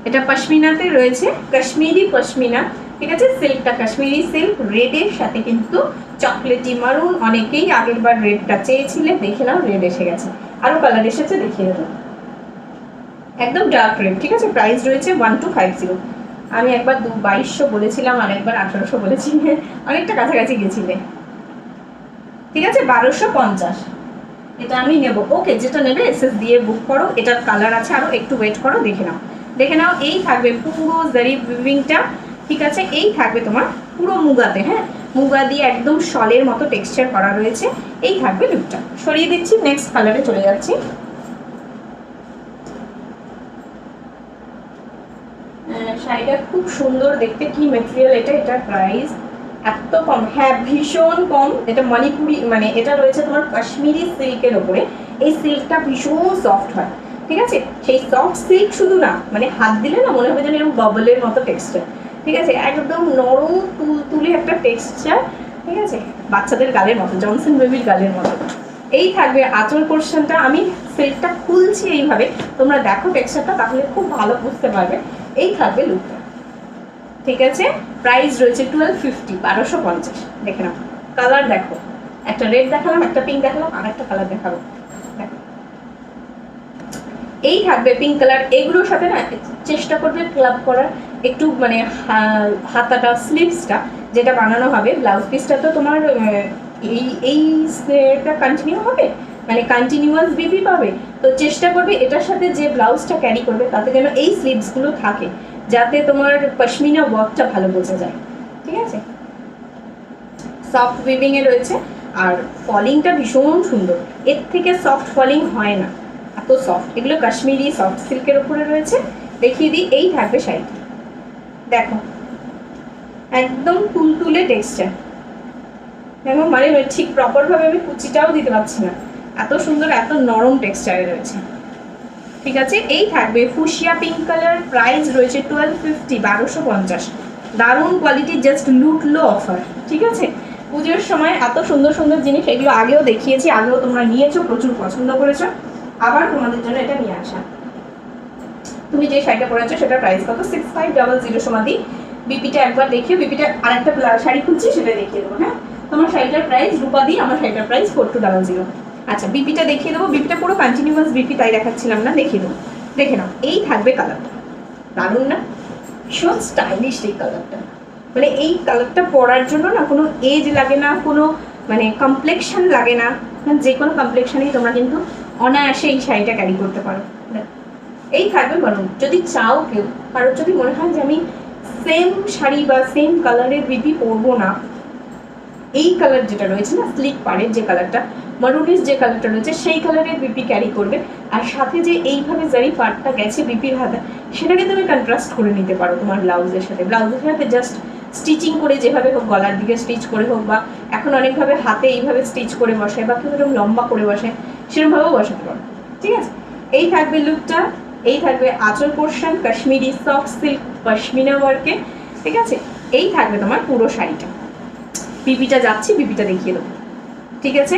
এটা পশমিনাতে রয়েছে, কাশ্মীরি পশমিনা। ঠিক আছে, সিল্কটা কাশ্মীরি সিল্ক, রেডের সাথে কিন্তু চকলেটি মারুন। অনেকেই আগের বার রেডটা চেয়েছিলে, দেখে নাও রেড এসে গেছে, আরো কালার এসেছে, দেখিয়ে দেবো। একদম ডার্ক রেড। ঠিক আছে, প্রাইস রয়েছে 1250। আমি একবার 2200 বলেছিলাম আর একবার 1800 বলেছি, অনেকটা কাছাকাছি গেছিলে। ঠিক আছে, 1250 এটা আমি নেব। ওকে, যেটা নেবে এসএস দিয়ে বুক করো। এটার কালার আছে, আরো একটু ওয়েট করো, দেখে নাও, দেখে নাও। এই থাকবে পুরো জারি উইভিংটা। ঠিক আছে, এই থাকবে তোমার পুরো মুগাতে, হ্যাঁ মুগা দিয়ে একদম শলের মতো টেক্সচার করা রয়েছে। এই থাকবে লুকটা। সরিয়ে দিচ্ছি, নেক্সট কালারে চলে যাচ্ছি। শাড়িটা খুব সুন্দর দেখতে, কি মেটেরিয়াল এটা, এটার প্রাইস এত কম, হ্যাঁ ভীষণ কম। এটা মণিপুরি, মানে এটা রয়েছে তোমার কাশ্মীরি সিল্কের ওপরে। এই সিল্কটা ভীষণ সফট হয়। ঠিক আছে, সেই সফট সিল্ক শুধু না, মানে হাত দিলে না মনে হবে যেন এরকম বাবলের মতো টেক্সচার। ঠিক আছে, একদম নরম তুলতুলে একটা টেক্সচার। ঠিক আছে, বাচ্চাদের গালের মতো, জনসন বেবির গালের মতো। এই থাকবে আঁচল পোর্শনটা। আমি সিল্কটা খুলছি এইভাবে, তোমরা দেখো টেক্সচারটা, তাহলে খুব ভালো বুঝতে পারবে। এই থাকবে লুকটা। ঠিক আছে, প্রাইস রয়েছে 1250, 1250। দেখে নাও, কালার দেখো, একটা রেড দেখালাম, একটা পিঙ্ক দেখালাম, আর একটা কালার দেখাবো। এই থাকবে পিঙ্ক কালার। এগুলোর সাথে না চেষ্টা করবে ক্লাব করার, একটু মানে হাতাটা, স্লিভসটা যেটা বানানো হবে, ব্লাউজ পিসটা তো তোমার এইটা কন্টিনিউ হবে, মানে কন্টিনিউয়াস বিপি পাবে। তো চেষ্টা করবে এটার সাথে যে ব্লাউজটা ক্যারি করবে তাতে যেন এই স্লিভসগুলো থাকে, যাতে তোমার পশমিনা ওয়ার্কটা ভালো বোঝা যায়। ঠিক আছে, সফট উইভিং এ রয়েছে, আর ফলিংটা ভীষণ সুন্দর, এর থেকে সফট ফলিং হয় না, এত সফট। এগুলো কাশ্মীরি সফট সিল্কের উপরে রয়েছে। দেখিয়ে দিই, এই থাকবে শাড়িটা, দেখো একদম তুলতুলে টেক্সচার। দেখো মানে ঠিক প্রপারভাবে আমি কুচিটাও দিতে পারছি না, এত সুন্দর, এত নরম টেক্সচারে রয়েছে। ঠিক আছে, এই থাকবে ফুশিয়া পিঙ্ক কালার। প্রাইস রয়েছে 1250, 1250। দারুণ কোয়ালিটি, জাস্ট লুটলো অফার। ঠিক আছে, পুজোর সময় এত সুন্দর সুন্দর জিনিস, এগুলো আগেও দেখিয়েছি, আগেও তোমরা নিয়েছো, প্রচুর পছন্দ করেছো, আবার তোমাদের জন্য এটা নিয়ে আসা। তুমি যে শাড়িটা পরেছো সেটার প্রাইস কত? 6500 সমাধি। বিপিটা একবার দেখিও, বিপিটা আরেকটা শাড়ি খুলছি, সেটা দেখিয়ে দেবো। হ্যাঁ, তোমার শাড়িটার প্রাইস রূপাদি, আমার শাড়িটার প্রাইস 4200। আচ্ছা, বিপিটা দেখিয়ে দেবো। বিপিটা পুরো কন্টিনিউয়াস বিপি, তাই দেখাচ্ছিলাম না, দেখিয়ে দেবো। দেখে নাও, এই থাকবে কালারটা, দারুণ না? ভীষণ স্টাইলিশ এই কালারটা, মানে এই কালারটা পরার জন্য না কোনো এজ লাগে না, কোনো মানে কমপ্লেকশন লাগে না, যে কোনো কমপ্লেকশনেই তোমরা কিন্তু অনায়াসে এই শাড়িটা ক্যারি করতে পারো। এই থাকবে বরং, যদি চাও কেউ, কারোর যদি মনে হয় যে আমি সেম শাড়ি বা সেম কালারের বিপি পরবো না, এই কালার যেটা রয়েছে না, স্লিক পাড়ের যে কালারটা, মারুনিস যে কালারটা রয়েছে, সেই কালারের বিপি ক্যারি করবে। আর সাথে যে এইভাবে জারি পাড়টা গেছে বিপির হাতে, সেটাকে তুমি কন্ট্রাস্ট করে নিতে পারো তোমার ব্লাউজের সাথে। ব্লাউজের সাথে জাস্ট স্টিচিং করে, যেভাবে হোক, গলার দিকে স্টিচ করে হোক, বা এখন অনেকভাবে হাতে এইভাবে স্টিচ করে বসায়, বা কেউ এরকম লম্বা করে বসায়, সেরকমভাবেও বসাতে পারো। ঠিক আছে, এই থাকবে লুকটা। এই থাকবে আঁচল portion, Kashmiri soft silk pashmina ওয়ার্কে। ঠিক আছে, এই থাকবে তোমার পুরো শাড়িটা। বিপিটা যাচ্ছি, বিপিটা দেখিয়ে দেবো। ঠিক আছে,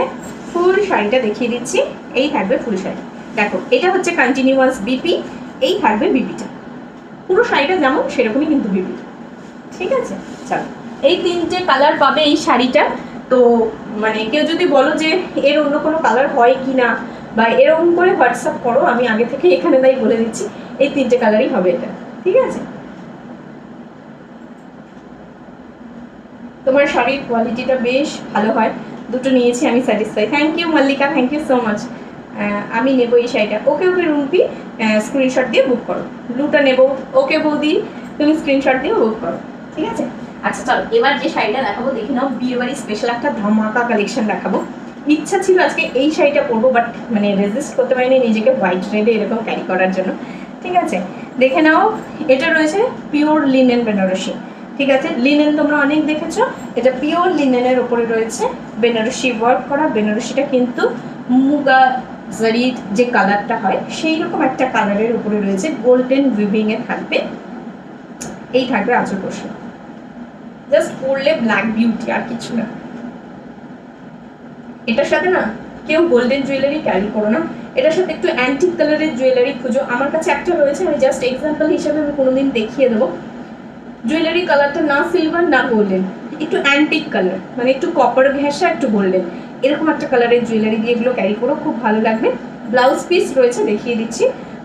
ফুল শাড়িটা দেখিয়ে দিচ্ছি। এই থাকবে ফুল শাড়ি। দেখো, এটা হচ্ছে কন্টিনিউয়াস বিপি, এই থাকবে বিপিটা। পুরো শাড়িটা যেমন সেরকমই কিন্তু বিপি। ঠিক আছে, চলো, এই তিনটে কালার পাবে এই শাড়িটা। তো মানে কেউ যদি বলো যে এর অন্য কোনো কালার হয় কি না, বা এরকম করে হোয়াটসঅ্যাপ করো, আমি আগে থেকে এখানে তাই বলে দিচ্ছি, এই তিনটে কালারই হবে এটা। ঠিক আছে, তোমার শাড়ির কোয়ালিটিটা বেশ ভালো হয়, দুটো নিয়েছি আমি, satisfy. Thank you Mallika, thank you so much. আমি নেবো এই শাড়িটা। ওকে ওকে রুম্পি, স্ক্রিনশট দিয়ে বুক করো। ব্লুটা নেবো, ওকে বৌদি, তুমি স্ক্রিনশট দিয়ে বুক করো। ঠিক আছে, আচ্ছা চলো, এবার যে শাড়িটা দেখাবো দেখে নাও। বিয়ে বাড়ি স্পেশাল একটা ধামাকা কালেকশন দেখাবো। ইচ্ছা ছিল আজকে এই শাড়িটা পরবো, বাট মানে রেজিস্ট করতে পারিনি নিজেকে হোয়াইট রেডে এরকম ক্যারি করার জন্য। ঠিক আছে, দেখে নাও। এটা রয়েছে পিওর লিনেন বেনারসি। ঠিক আছে, লিনেন তোমরা অনেক দেখেছো, এটা পিওর লিনেনের ওপরে রয়েছে বেনারসি ওয়ার্ক করা। বেনারসিটা কিন্তু মুগা জারির যে কালারটা হয় সেই রকম একটা কালারের উপরে রয়েছে, গোল্ডেন উইভিং এ থাকবে। এই থাকবে আঁচল পোর্শন। জাস্ট পরলে ব্ল্যাক বিউটি, আর কিছু না। এটার সাথে না কেউ গোল্ডেন জুয়েলারি ক্যারি করো না, এটার সাথে একটু অ্যান্টিক কালারের জুয়েলারি খুঁজো। আমার কাছে একটা রয়েছে, আমি জাস্ট এক্সাম্পল হিসেবে আমি কোনোদিন দেখিয়ে দেবো। জুয়েলারি কালারটা না সিলভার না গোল্ডেন, একটু অ্যান্টিক কালার, মানে একটু কপার ঘেঁষা একটু গোল্ডেন, এরকম একটা কালারের জুয়েলারি দিয়ে এগুলো ক্যারি করো, খুব ভালো লাগবে। ব্লাউজ পিস রয়েছে, দেখিয়ে দিচ্ছি।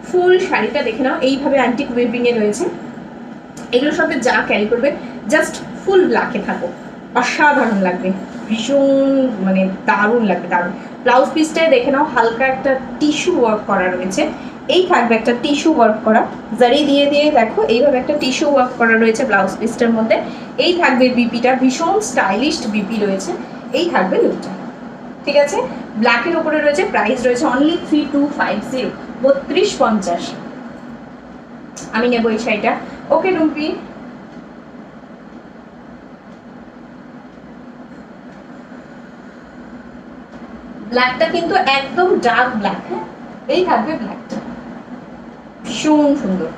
ফুল শাড়িটা দেখে নাও, এইভাবে অ্যান্টিক ওয়েভিংয়ে রয়েছে। এগুলোর সাথে যা ক্যারি করবে জাস্ট ফুল ব্ল্যাকে থাকো, অসাধারণ লাগবে, ভীষণ মানে দারুণ লাগবে, দারুণ। ব্লাউজ পিসটায় দেখে নাও, হালকা একটা টিস্যু ওয়ার্ক করা রয়েছে। এই থাকবে একটা টিস্যু ওয়ার্ক করা, জারি দিয়ে দিয়ে দেখো এইভাবে একটা টিস্যু ওয়ার্ক করা রয়েছে ব্লাউজ পিসটার মধ্যে। এই থাকবে বিপিটা, ভীষণ স্টাইলিশ বিপি রয়েছে। এই থাকবে লুকটা। ঠিক আছে, ব্ল্যাকের উপরে রয়েছে, প্রাইস রয়েছে অনলি 3250, 3250। আমি নেবো এই শাড়িটা। ওকে রুম্পি, ব্ল্যাকটা কিন্তু একদম ডার্ক ব্ল্যাক। হ্যাঁ, এই থাকবে ব্ল্যাকটা, ভীষণ সুন্দর।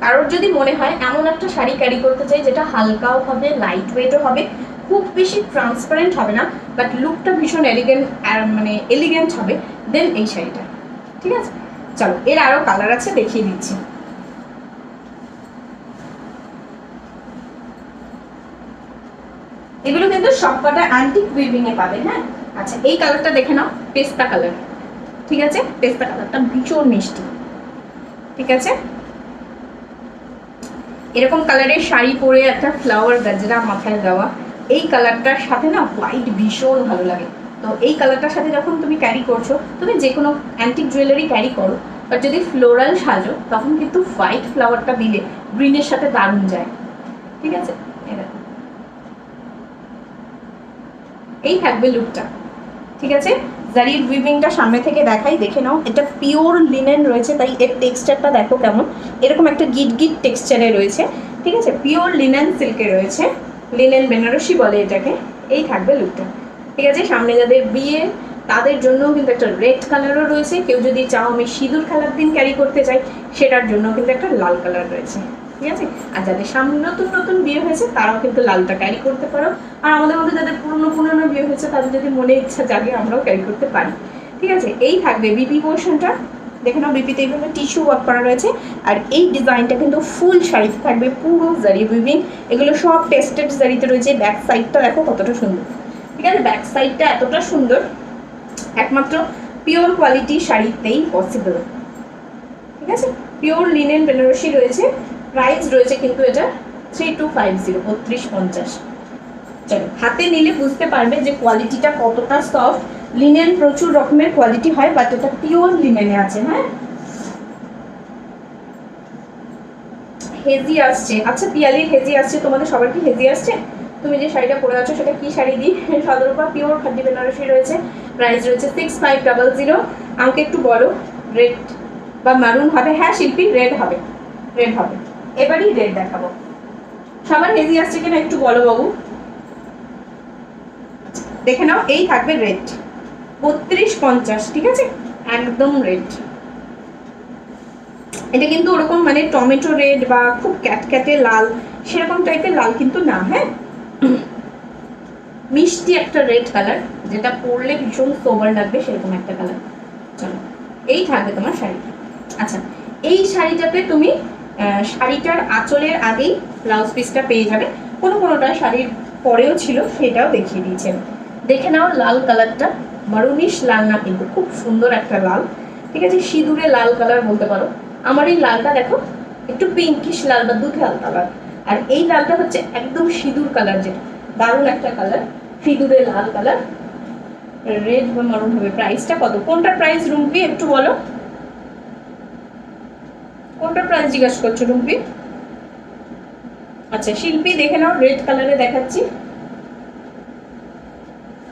কারোর যদি মনে হয় এমন একটা শাড়ি ক্যারি করতে চাই যেটা হালকাও হবে, লাইট ওয়েটও হবে, খুব বেশি ট্রান্সপারেন্ট হবে না, বাট লুকটা ভীষণ এলিগেন্ট, মানে এলিগেন্ট হবে, দেন এই শাড়িটা। ঠিক আছে, চলো, এর আরো কালার আছে, দেখিয়ে দিচ্ছি। এগুলো কিন্তু সবকটা অ্যান্টিক উইভিং এ পাবে। হ্যাঁ, আচ্ছা, এই কালারটা দেখে নাও, পেস্তা কালার। ঠিক আছে, পেস্তা কালারটা ভীষণ মিষ্টি। ঠিক আছে, এরকম কালারের শাড়ি পরে একটা ফ্লাওয়ার গাজরা মাথায় দেওয়া, এই কালারটার সাথে না হোয়াইট ভীষণ ভালো লাগে। তো এই কালারটার সাথে যখন তুমি ক্যারি করছো, তুমি যে কোনো অ্যান্টিক জুয়েলারি ক্যারি করো, বাট যদি ফ্লোরাল সাজো তখন কিন্তু হোয়াইট ফ্লাওয়ারটা দিলে গ্রিনের সাথে দারুণ যায়। ঠিক আছে, এই থাকবে লুকটা। ঠিক আছে, জারির উইভিংটা সামনে থেকে দেখাই, দেখে নাও। এটা পিওর লিনেন রয়েছে, তাই এর টেক্সচারটা দেখো কেমন, এরকম একটা গিট গিট টেক্সচারে রয়েছে। ঠিক আছে, পিওর লিনেন সিল্কে রয়েছে, লিনেন বেনারসি বলে এটাকে। এই থাকবে লুকটা। ঠিক আছে, সামনে যাদের বিয়ে তাদের জন্যও কিন্তু একটা রেড কালারও রয়েছে, কেউ যদি চাও আমি সিঁদুর খেলার দিন ক্যারি করতে চাই সেটার জন্য কিন্তু একটা লাল কালার রয়েছে। ঠিক আছে, আর যাদের সামনে নতুন নতুন বিয়ে হয়েছে তারাও কিন্তু লালটা ক্যারি করতে পারো, আর আমাদের মধ্যে যাদের পুরনো বিয়ে হয়েছে তাদের যদি মনে ইচ্ছা জাগে আমরাও ক্যারি করতে পারি। ঠিক আছে, এই থাকবে বিপি পোর্শনটা, দেখে নাও। বিপিতে এইভাবে টিস্যু ওয়ার্ক করা রয়েছে, আর এই ডিজাইনটা কিন্তু ফুল শাড়িতে থাকবে, পুরো জারি উইভিং। এগুলো সব টেস্টেড জারিতে রয়েছে। ব্যাক সাইডটা দেখো কতটা সুন্দর। ঠিক আছে, ব্যাক সাইডটা এতটা সুন্দর একমাত্র পিওর কোয়ালিটি শাড়িতেই পসিবল। ঠিক আছে, পিওর লিনেন বেনারসি রয়েছে, প্রাইস রয়েছে কিন্তু এটা 3250, 3250। চলো, হাতে নিলে বুঝতে পারবে যে কোয়ালিটিটা কতটা সফট। লিনেন প্রচুর রকমের কোয়ালিটি হয়, বাট এটা পিওর লিনেনে আছে। হ্যাঁ, হেজি আসছে, আচ্ছা পিয়ালির হেজি আসছে, তোমাদের সবার কি হেজি আসছে? তুমি যে শাড়িটা পরে আছো সেটা কি শাড়ি দিই? সদরপা পিওর খাদি বেনারসি রয়েছে, প্রাইস রয়েছে 6500। আমাকে একটু বলো রেড বা মারুন হবে? হ্যাঁ শিল্পী, রেড হবে, রেড হবে। এবারই রেড দেখাবো। সবার হেজি আসছে কিনা একটু বলো বাবু, দেখে নাও। এই থাকবে রেড, 3250, ঠিক আছে, একদম রেড। এটা কিন্তু ওরকম মানে টমেটো রেড বা খুব ক্যাটক্যাটে লাল সেরকম টাইপের লাল কিন্তু না, হ্যাঁ, মিষ্টি একটা রেড কালার, যেটা পরলে ভীষণ সোবার লাগবে সেরকম একটা কালার। চলো, এই থাকবে তোমার শাড়িটা। আচ্ছা, এই শাড়িটাতে তুমি শাড়িটার আঁচলের আগেই ব্লাউজ পিসটা পেয়ে যাবে। কোনোটা শাড়ির পরেও ছিল, সেটাও দেখিয়ে দিয়েছেন। দেখে নাও লাল কালারটা, মারুনিশ লাল না কিন্তু খুব সুন্দর একটা লাল, ঠিক আছে, সিঁদুরে লাল কালার বলতে পারো। আমার এই লালটা দেখো একটু পিঙ্কিশ লাল বা দুধ লাল কালার, আর এই লালটা হচ্ছে একদম সিঁদুর কালার, যেটা দারুণ একটা কালার, সিঁদুরে লাল কালার, রেড বা মারুন হবে। প্রাইসটা কত? কোনটার প্রাইস রুম্পি একটু বলো, কোনটার প্রাইস জিজ্ঞাসা করছো রুম্পি? আচ্ছা শিল্পী দেখে নাও, রেড কালারে দেখাচ্ছি।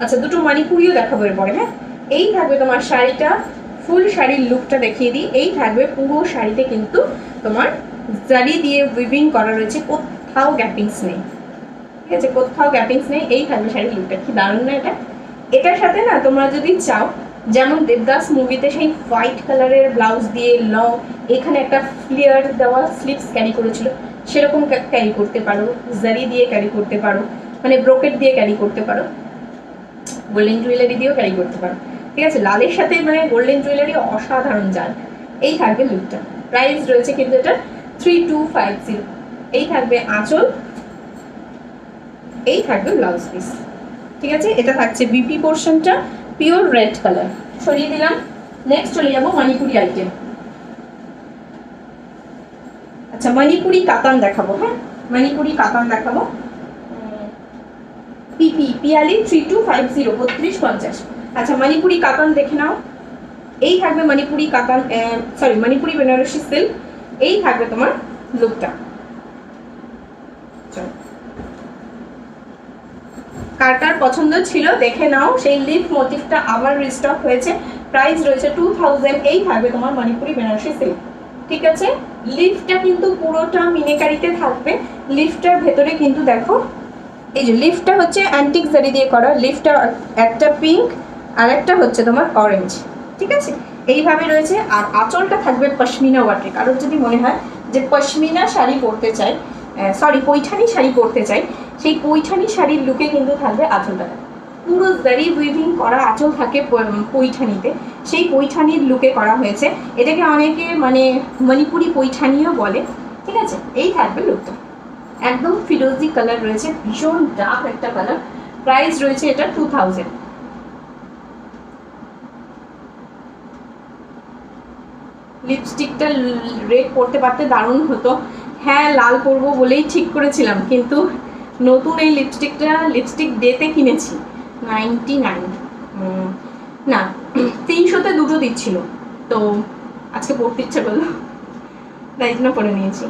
আচ্ছা দুটো মানিপুরিও দেখাবো এরপরে, হ্যাঁ। এই থাকবে তোমার শাড়িটা, ফুল শাড়ির লুকটা দেখিয়ে দিই। এই থাকবে পুরো শাড়িতে কিন্তু তোমার জারি দিয়ে উইভিং করা রয়েছে, কোথাও গ্যাপিংস নেই, ঠিক আছে, কোথাও গ্যাপিংস নেই। এই থাকবে শাড়ির লুকটা, কি দারুণ না এটা? এটার সাথে না তোমরা যদি চাও, যেমন দেবদাস মুভিতে সেই হোয়াইট কালারের ব্লাউজ দিয়ে লং এখানে একটা ফ্লেয়ার দেওয়া স্লিভস ক্যারি করেছিল, সেরকম ক্যারি করতে পারো, জারি দিয়ে ক্যারি করতে পারো, মানে ব্রোকেট দিয়ে ক্যারি করতে পারো, গোল্ডেন জুয়েলারি দিয়েও ক্যারি করতে পারো, ঠিক আছে। লালের সাথে মানে গোল্ডেন জুয়েলারি অসাধারণ যায়। এই থাকবে লুকটা, প্রাইস রয়েছে কিন্তু এটা 3250। এই থাকবে আঁচল, এই থাকবে ব্লাউজ পিস, ঠিক আছে। এটা থাকছে বিপি পোর্শনটা, পিওর রেড কালার। সরিয়ে দিলাম, নেক্সট চলে যাবো মণিপুরি আইটেম। আচ্ছা মণিপুরি কাতান দেখাবো, হ্যাঁ, মণিপুরি কাতান দেখাবো। পিপি পিয়ালি 3250, 3250। আচ্ছা মণিপুরি কাতান দেখে নাও। এই থাকবে মণিপুরি কাতান, সরি মণিপুরি বেনারসি সিল্ক। এই থাকবে তোমার লুকটা। চলো, কার কার পছন্দ ছিল দেখে নাও। সেই লিফ মোটিভটা আবার রিস্টক হয়েছে, প্রাইস রয়েছে 2000। এই থাকবে তোমার মণিপুরি বেনারসি সিল্ক, ঠিক আছে। লিফটা কিন্তু পুরোটা মিনেকারিতে থাকবে। লিফটার ভেতরে কিন্তু দেখো, এই যে লিফটা হচ্ছে অ্যান্টিক জারি দিয়ে করা, লিফটা একটা পিঙ্ক আর একটা হচ্ছে তোমার অরেঞ্জ, ঠিক আছে, এইভাবে রয়েছে। আর আঁচলটা থাকবে পশমিনা ওয়ার্কে। কারোর যদি মনে হয় যে পশমিনা শাড়ি পরতে চাই, সরি পৈঠানি শাড়ি পরতে চাই, সেই পৈঠানি শাড়ির লুকে কিন্তু থাকবে আঁচলটা। পুরো জারি উইভিং করা আঁচল থাকে পৈঠানিতে, সেই পৈঠানির লুকে করা হয়েছে। এটাকে অনেকে মানে মণিপুরি পৈঠানিও বলে, ঠিক আছে। এই থাকবে লুকটা, একদম ফিরোজি কালার রয়েছে, ভীষণ ডার্ক একটা কালার। প্রাইস রয়েছে এটা 2000। লিপস্টিকটা রেড পরতে পারতে দারুণ হতো। হ্যাঁ লাল পরবো বলেই ঠিক করেছিলাম, কিন্তু নতুন এই লিপস্টিক ডেতে কিনেছি 99, না 300-তে দুটো দিচ্ছিল, তো আজকে পরতে ইচ্ছে করলো, তাই জন্য পরে নিয়েছি।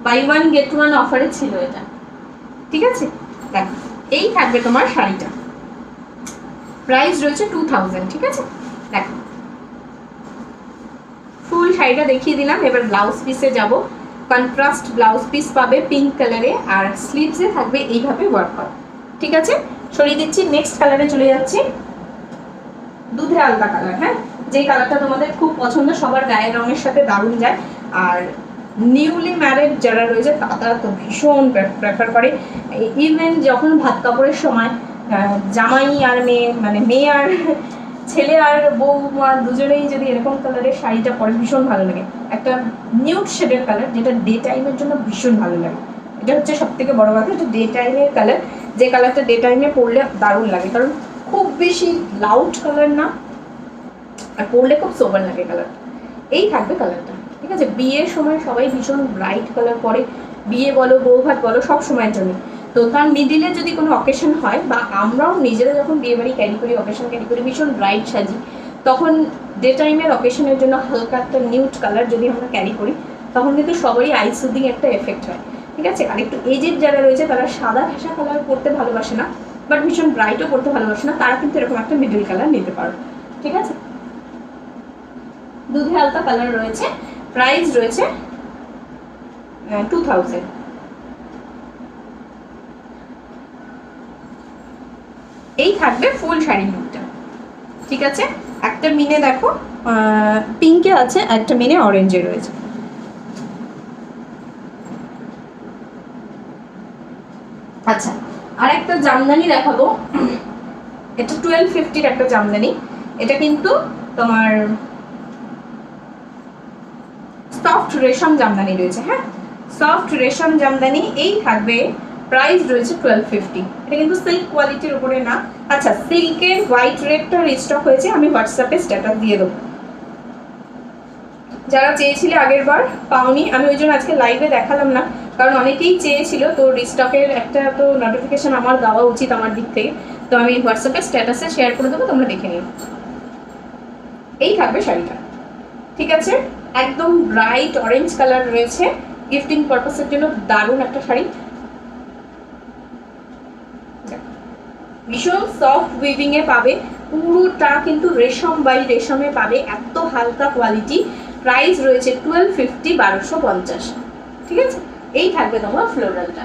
বাই ওয়ান গেট ওয়ান অফারে ছিল এটা, ঠিক আছে। দেখো এই থাকবে তোমার শাড়িটা, প্রাইস রয়েছে 2000, ঠিক আছে। দেখো ফুল শাড়িটা দেখিয়ে দিলাম, এবার ব্লাউজ পিসে যাব। কন্ট্রাস্ট ব্লাউজ পিস পাবে পিঙ্ক কালারে, আর স্লিভসে থাকবে এইভাবে ওয়ার্ক করা, ঠিক আছে। সরিয়ে দিচ্ছি, নেক্সট কালারে চলে যাচ্ছি। দুধে আলতা কালার, হ্যাঁ, যে কালারটা তোমাদের খুব পছন্দ, সবার গায়ের রঙের সাথে দারুণ যায়। আর নিউলি ম্যারিড যারা রয়েছে তারা তো ভীষণ প্রেফার করে। ইভেন যখন ভাত কাপড়ের সময় জামাই আর মেয়ে, মানে মেয়ে আর ছেলে আর বৌমা দুজনেই যদি এরকম কালারের শাড়িটা পরে ভীষণ ভালো লাগে। একটা নিউড শেডের কালার, যেটা ডে টাইমের জন্য ভীষণ ভালো লাগে। এটা হচ্ছে সব থেকে বড় কথা, এটা ডে টাইমের কালার, যে কালারটা ডে টাইমে পরলে দারুণ লাগে, কারণ খুব বেশি লাউড কালার না, আর পরলে খুব সোবার লাগে কালারটা। এই থাকবে কালারটা, ঠিক আছে। বিয়ের সময় সবাই ভীষণ ব্রাইট কালার পরে, বিয়ে বলো বৌভাত বলো সব সময়ের জন্য। তো তার মিডিলে যদি কোনো অকেশন হয়, বা আমরাও নিজেরা যখন বিয়ে বাড়ি ক্যারি করি, অকেশন ক্যারি করি, ভীষণ ব্রাইট সাজি, তখন ডে টাইমের অকেশনের জন্য হালকা একটা নিউড কালার যদি আমরা ক্যারি করি তখন কিন্তু সবারই আই সুদিং একটা এফেক্ট হয়, ঠিক আছে। আর একটু এজেড যারা রয়েছে তারা সাদা ঘেঁষা কালার পরতে ভালোবাসে না, বাট ভীষণ ব্রাইটও পরতে ভালোবাসে না, তারা কিন্তু এরকম একটা মিডল কালার নিতে পারো, ঠিক আছে। দুধে হালকা কালার রয়েছে, প্রাইস রয়েছে 2000। এই থাকবে ফুল শাড়ি লুকটা, ঠিক আছে। একটা মিনে দেখো পিঙ্কে আছে, একটা মিনে অরেঞ্জে রয়েছে। আচ্ছা, আর একটা জামদানি দেখাবো, এটা 1250 একটা জামদানি। এটা কিন্তু তোমার সফট রেশম জামদানি রয়েছে, হ্যাঁ সফট রেশম জামদানি। এই থাকবে, প্রাইস রয়েছে 1250। এটা কিন্তু সিল্ক কোয়ালিটির উপরে না। আচ্ছা, সিল্কের হোয়াইট রেডটা রিস্টক হয়েছে, আমি হোয়াটসঅ্যাপে স্ট্যাটাস দিয়ে দেবো। যারা চেয়েছিলে আগের বার পাওনি, আমি ওই জন্য আজকে লাইভে দেখালাম না, কারণ অনেকেই চেয়েছিল, তো রিস্টকের একটা তো নোটিফিকেশন আমার দেওয়া উচিত আমার দিক থেকে, তো আমি হোয়াটসঅ্যাপে স্ট্যাটাসে শেয়ার করে দেবো, তোমরা দেখে নিও। এই থাকবে শাড়িটা, ঠিক আছে। একদম ব্রাইট অরেঞ্জ কালার রয়েছে, গিফটিং পারপাসের জন্য দারুণ একটা শাড়ি। ভীষণ সফট উইভিং এ পাবে, পুরোটা কিন্তু রেশম বাই রেশমে পাবে, এত হালকা কোয়ালিটি। প্রাইস রয়েছে 1250, 1250, ঠিক আছে। এই থাকবে তোমার ফ্লোরালটা।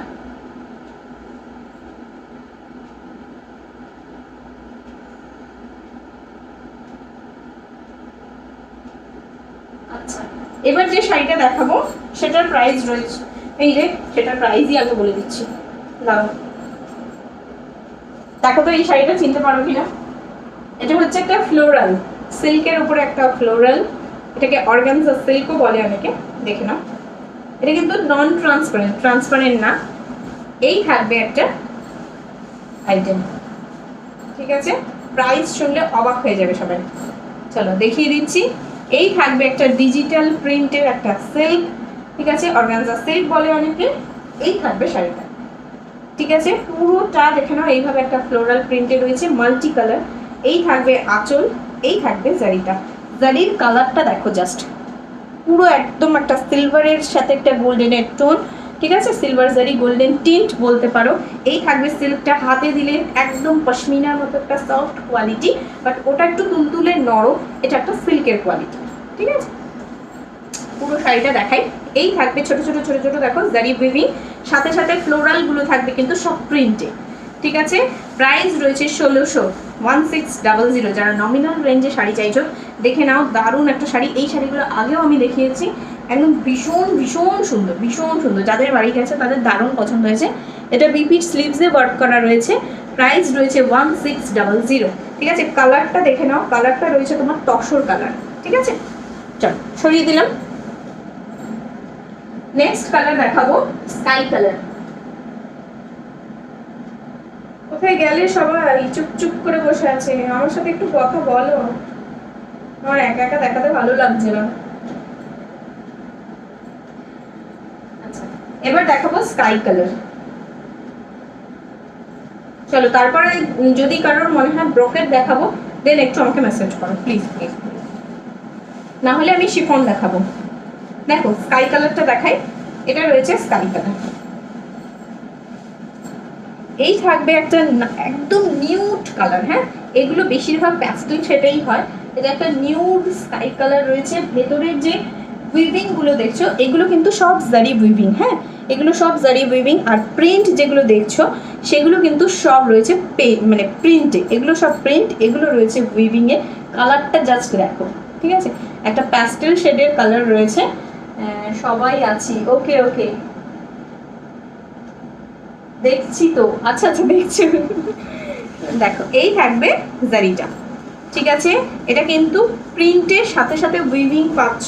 আচ্ছা, এবার যে শাড়িটা দেখাবো সেটার প্রাইস রয়েছে, এই যে সেটার প্রাইসই আগে বলে দিচ্ছি, দাঁড়াও দেখো তো এই শাড়িটা চিনতে পারো কিনা। এটা হচ্ছে একটা ফ্লোরাল সিল্কের উপরে একটা ফ্লোরাল, এটাকে অর্গানজা সিল্কও বলে অনেকে, দেখে নাও। এটা কিন্তু নন ট্রান্সপারেন্ট, ট্রান্সপারেন্ট না। এই থাকবে একটা আইটেম, ঠিক আছে। প্রাইস শুনলে অবাক হয়ে যাবে সবাই। চলো দেখিয়ে দিচ্ছি। এই থাকবে একটা ডিজিটাল প্রিন্টের একটা সিল্ক, ঠিক আছে, অর্গানজা সিল্ক বলে অনেকে। এই থাকবে শাড়িটা, ঠিক আছে। পুরোটা দেখে নাও, এইভাবে একটা ফ্লোরাল প্রিন্টে রয়েছে, মাল্টি কালার। এই থাকবে আঁচল, এই থাকবে জারিটা। জারির কালারটা দেখো জাস্ট, পুরো একদম একটা সিলভারের সাথে একটা গোল্ডেনের টোন, ঠিক আছে, সিলভার জারি গোল্ডেন টিন্ট বলতে পারো। এই থাকবে সিল্কটা, হাতে দিলে একদম পশমিনার মতো একটা সফট কোয়ালিটি, বাট ওটা একটু তুলতুলে নরম, এটা একটা সিল্কের কোয়ালিটি, ঠিক আছে। পুরো শাড়িটা দেখাই। এই থাকবে ছোট ছোট ছোট ছোট দেখো জারি উইভিং, সাথে সাথে ফ্লোরাল গুলো থাকবে কিন্তু সব প্রিন্টে, ঠিক আছে। প্রাইস রয়েছে 1600, যারা নমিনাল রেঞ্জে শাড়ি চাইছো দেখে নাও, দারুণ একটা শাড়ি। এই শাড়িগুলো আগেও আমি দেখিয়েছি, একদম ভীষণ ভীষণ সুন্দর, ভীষণ সুন্দর। যাদের বাড়ি গেছে তাদের দারুণ পছন্দ হয়েছে। এটা বিপির স্লিভসে ওয়ার্ক করা রয়েছে, প্রাইস রয়েছে 1600, ঠিক আছে। কালারটা দেখে নাও, কালারটা রয়েছে তোমার তসর কালার, ঠিক আছে। চলো সরিয়ে দিলাম। নেক্সট কালার দেখাবো স্কাই কালার। কোথায় গেলে সবাই চুপচুপ করে বসে আছে, আমার সাথে একটু কথা বলো, আমার একা একা দেখাতে ভালো লাগছে না। আচ্ছা, এবার দেখাবো স্কাই কালার। চলো তারপরে যদি কারোর মনে হয় ব্রোকেট দেখাবো দেন একটু আমাকে মেসেজ করো প্লিজ, প্লিজ। না হলে আমি শিফন দেখাবো। দেখো স্কাই কালারটা দেখাই, এটা রয়েছে স্কাই কালার। এই থাকবে একটা একদম নিউড কালার, হ্যাঁ এগুলো বেশিরভাগ প্যাস্টেল সেটাই হয়। এটা একটা নিউড স্কাই কালার রয়েছে। ভেতরের যে উইভিং গুলো দেখছো এগুলো কিন্তু সব জারি উইভিং, হ্যাঁ এগুলো সব জারি উইভিং। আর প্রিন্ট যেগুলো দেখছো সেগুলো কিন্তু সব রয়েছে মানে প্রিন্টে, এগুলো সব প্রিন্ট, এগুলো রয়েছে উইভিং এ। কালারটা জাস্ট দেখো, ঠিক আছে, একটা প্যাস্টেল শেডের কালার রয়েছে। সবাই আছি, ওকে ওকে দেখছি তো, আচ্ছা আচ্ছা দেখছি। দেখো এই থাকবে জারিটা, ঠিক আছে। এটা কিন্তু প্রিন্টের সাথে সাথে উইভিং পাচ্ছ,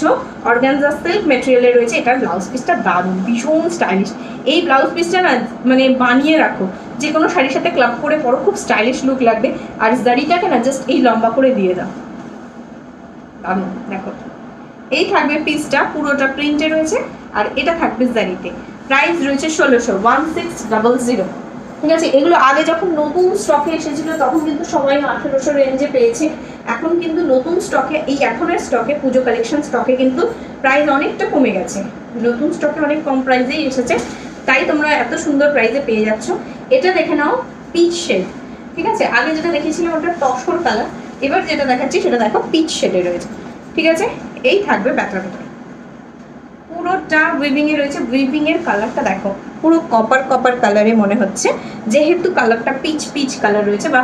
অর্গানজা সিল্ক ম্যাটেরিয়ালে রয়েছে। এটার ব্লাউজ পিসটা দারুণ, ভীষণ স্টাইলিশ। এই ব্লাউজ পিসটা না মানে বানিয়ে রাখো, যে কোনো শাড়ির সাথে ক্লাব করে পরো, খুব স্টাইলিশ লুক লাগবে। আর জারিটাকে না জাস্ট এই লম্বা করে দিয়ে দাও, দারুণ। দেখো এই থাকবে পিসটা, পুরোটা প্রিন্টে রয়েছে, আর এটা থাকবে জারিতে। প্রাইস রয়েছে 1600, ঠিক আছে। এগুলো আগে যখন নতুন স্টকে এসেছিল তখন কিন্তু সবাই 1800 রেঞ্জে পেয়েছে, এখন কিন্তু নতুন স্টকে, এই এখনের স্টকে, পুজো কালেকশন স্টকে কিন্তু প্রাইস অনেকটা কমে গেছে, নতুন স্টকে অনেক কম প্রাইসেই এসেছে, তাই তোমরা এত সুন্দর প্রাইসে পেয়ে যাচ্ছ। এটা দেখে নাও পিচ শেড, ঠিক আছে? আগে যেটা দেখেছিলাম ওটা তসর কালার, এবার যেটা দেখাচ্ছি সেটা দেখো পিচ শেডে রয়েছে, ঠিক আছে? এই থাকবে প্যাটার্নটা, পুরোটা উইভিং এ রয়েছে। উইভিং এর কালারটা দেখো পুরো কপার কপার কালারে মনে হচ্ছে, যেহেতু কালারটা পিচ পিচ কালার রয়েছে বা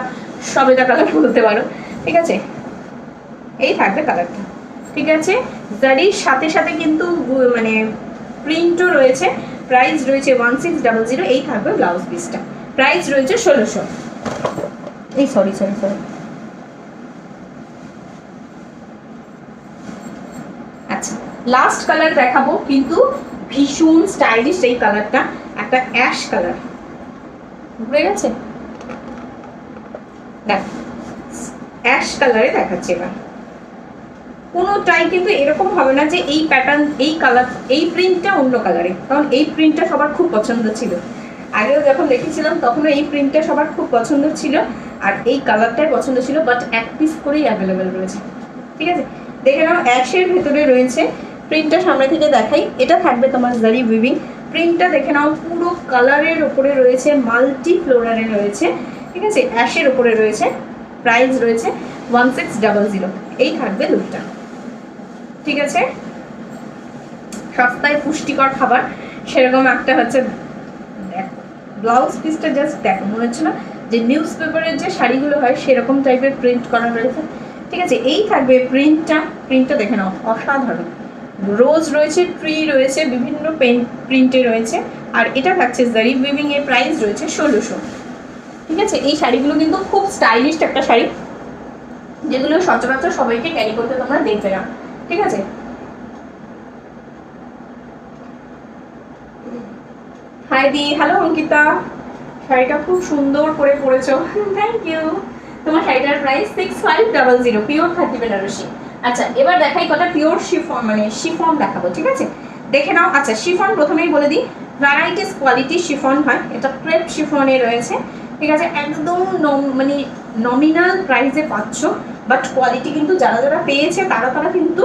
সবেদা কালার বলতে পারো, ঠিক আছে? এই থাকবে কালারটা, ঠিক আছে? জারির সাথে সাথে কিন্তু মানে প্রিন্টও রয়েছে। প্রাইস রয়েছে 1600। এই থাকবে ব্লাউজ পিসটা, প্রাইস রয়েছে 1600। এই সরি আচ্ছা, লাস্ট কালার দেখাবো, কিন্তু ভীষণ স্টাইলিশ এই কালারটা, একটা অ্যাশ কালার, বুঝে গেছে? দেখো অ্যাশ কালারে দেখাচ্ছে এবার। কোনোটাই কিন্তু এরকম হবে না যে এই প্যাটার্ন, এই কালার, এই প্রিন্টটা অন্য কালারে, কারণ এই প্রিন্টটা সবার খুব পছন্দ ছিল। আগেও যখন দেখেছিলাম তখনও এই প্রিন্টটা সবার খুব পছন্দ ছিল, আর এই কালারটাই পছন্দ ছিল, বাট এক পিস করেই অ্যাভেলেবেল রয়েছে, ঠিক আছে? দেখে নাও অ্যাশের ভেতরে রয়েছে, প্রিন্টটা সামনে থেকে দেখাই। এটা থাকবে তোমার জারি উইভিং, প্রিন্টটা দেখে নাও পুরো কালারের ওপরে রয়েছে, মাল্টি ফ্লোরারে রয়েছে, ঠিক আছে? অ্যাশের ওপরে রয়েছে, প্রাইস রয়েছে 1600। এই থাকবে লুকটা, ঠিক আছে? সস্তায় পুষ্টিকর খাবার সেরকম একটা হচ্ছে। দেখো ব্লাউজ পিসটা জাস্ট দেখো, মনে হচ্ছে না যে নিউজ পেপারের যে শাড়িগুলো হয় সেরকম টাইপের প্রিন্ট করা রয়েছে, ঠিক আছে? এই থাকবে প্রিন্টটা দেখে নাও, অসাধারণ। রোজ রয়েছে, ট্রি রয়েছে, বিভিন্ন প্রিন্টে রয়েছে, আর এটা থাকছে জারি উইভিং এর, প্রাইস রয়েছে 1600, ঠিক আছে? এই শাড়িগুলো কিন্তু খুব স্টাইলিশ একটা শাড়ি, যেগুলো সচরাচর সবাইকে ক্যারি করতে তোমরা দেখবে না, ঠিক আছে? হাই দি, হ্যালো অঙ্কিতা, শাড়িটা খুব সুন্দর করে পরেছো, থ্যাংক ইউ। তোমার শাড়িটার প্রাইস 6500, পিওর খাদি বেনারসি। আচ্ছা, এবার দেখাই কটা পিওর শিফন, মানে শিফন দেখাবো, ঠিক আছে? দেখে নাও। আচ্ছা, শিফন প্রথমেই বলে দিই, ভ্যারাইটিস কোয়ালিটি শিফন হয়, এটা ক্রেপ শিফনে রয়েছে, ঠিক আছে? একদম মানে নমিনাল প্রাইসে পাচ্ছ, বাট কোয়ালিটি কিন্তু যারা যারা পেয়েছে তারা কিন্তু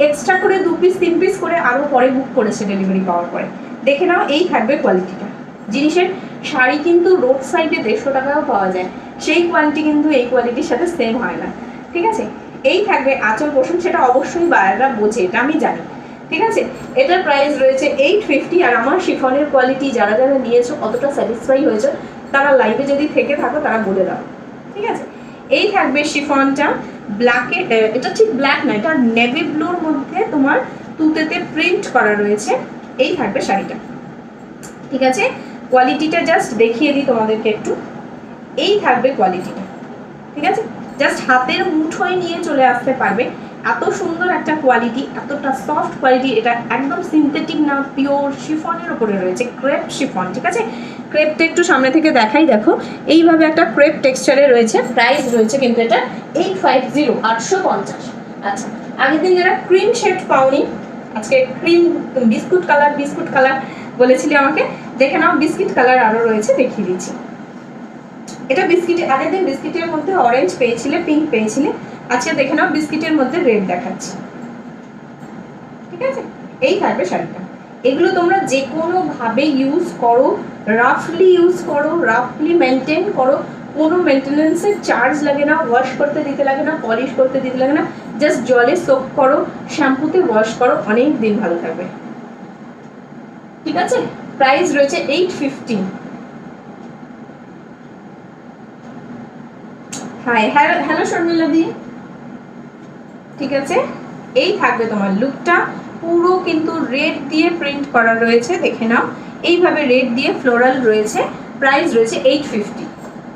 এক্সট্রা করে 2 পিস 3 পিস করে আরও পরে বুক করেছে ডেলিভারি পাওয়ার পরে। দেখে নাও, এই থাকবে কোয়ালিটিটা। জিনিসের শাড়ি কিন্তু রোড সাইডে 150 টাকাও পাওয়া যায়, সেই কোয়ালিটি কিন্তু এই কোয়ালিটির সাথে সেম হয় না, ঠিক আছে? এই থাকবে আঁচল পোষণ, সেটা অবশ্যই বায়াররা বোঝে, এটা আমি জানি, ঠিক আছে? এটার প্রাইস রয়েছে 850। আর আমার শিফনের কোয়ালিটি যারা যারা নিয়েছো, কতটা স্যাটিসফাই হয়েছে, তারা লাইভে যদি থেকে থাকো তারা বলে দাও, ঠিক আছে? এই থাকবে শিফনটা ব্ল্যাকে, এটা ঠিক ব্ল্যাক না, এটা নেভি ব্লুর মধ্যে তোমার তুতেতে প্রিন্ট করা রয়েছে। এই থাকবে শাড়িটা, ঠিক আছে? কোয়ালিটিটা জাস্ট দেখিয়ে দিই তোমাদেরকে একটু, এই থাকবে কোয়ালিটিটা, ঠিক আছে? জাস্ট হাতের মুঠোয় নিয়ে চলে আসতে পারবে, এত সুন্দর একটা কোয়ালিটি, এতটা সফট কোয়ালিটি। এটা একদম সিনথেটিক না, পিওর শিফনের উপরে রয়েছে, ক্রেপ শিফন, ঠিক আছে? ক্রেপটা একটু সামনে থেকে দেখাই, দেখো এইভাবে একটা ক্রেপ টেক্সচারে রয়েছে। প্রাইস রয়েছে কিন্তু এটা 850, 850। আচ্ছা, আগের দিন যারা ক্রিম শেড পাওনি, আজকে ক্রিম বিস্কুট কালার বলেছিলি আমাকে, দেখে নাও বিস্কিট কালার আরও রয়েছে, দেখিয়ে দিচ্ছি। এটা বিস্কিটের, আগের দিন বিস্কিটের মধ্যে অরেঞ্জ পেয়েছিলে, পিঙ্ক পেয়েছিলে, আজকে দেখে নাও বিস্কিটের মধ্যে রেড দেখাচ্ছি, ঠিক আছে? এই থাকবে শাড়িটা। এগুলো তোমরা যে কোনোভাবে ইউজ করো, রাফলি ইউজ করো, রাফলি মেনটেন করো, কোনো মেনটেনেন্সের চার্জ লাগে না, ওয়াশ করতে দিতে লাগে না, পলিশ করতে দিতে লাগে না, জাস্ট জলে সোক করো, শ্যাম্পুতে ওয়াশ করো, অনেক দিন ভালো থাকবে, ঠিক আছে? প্রাইস রয়েছে 850। হাই, হ্যালো শর্মিলা দি, ঠিক আছে? এই থাকবে তোমার লুকটা, পুরো কিন্তু রেড দিয়ে প্রিন্ট করা রয়েছে, দেখে নাও এইভাবে রেড দিয়ে ফ্লোরাল রয়েছে, প্রাইস রয়েছে 850,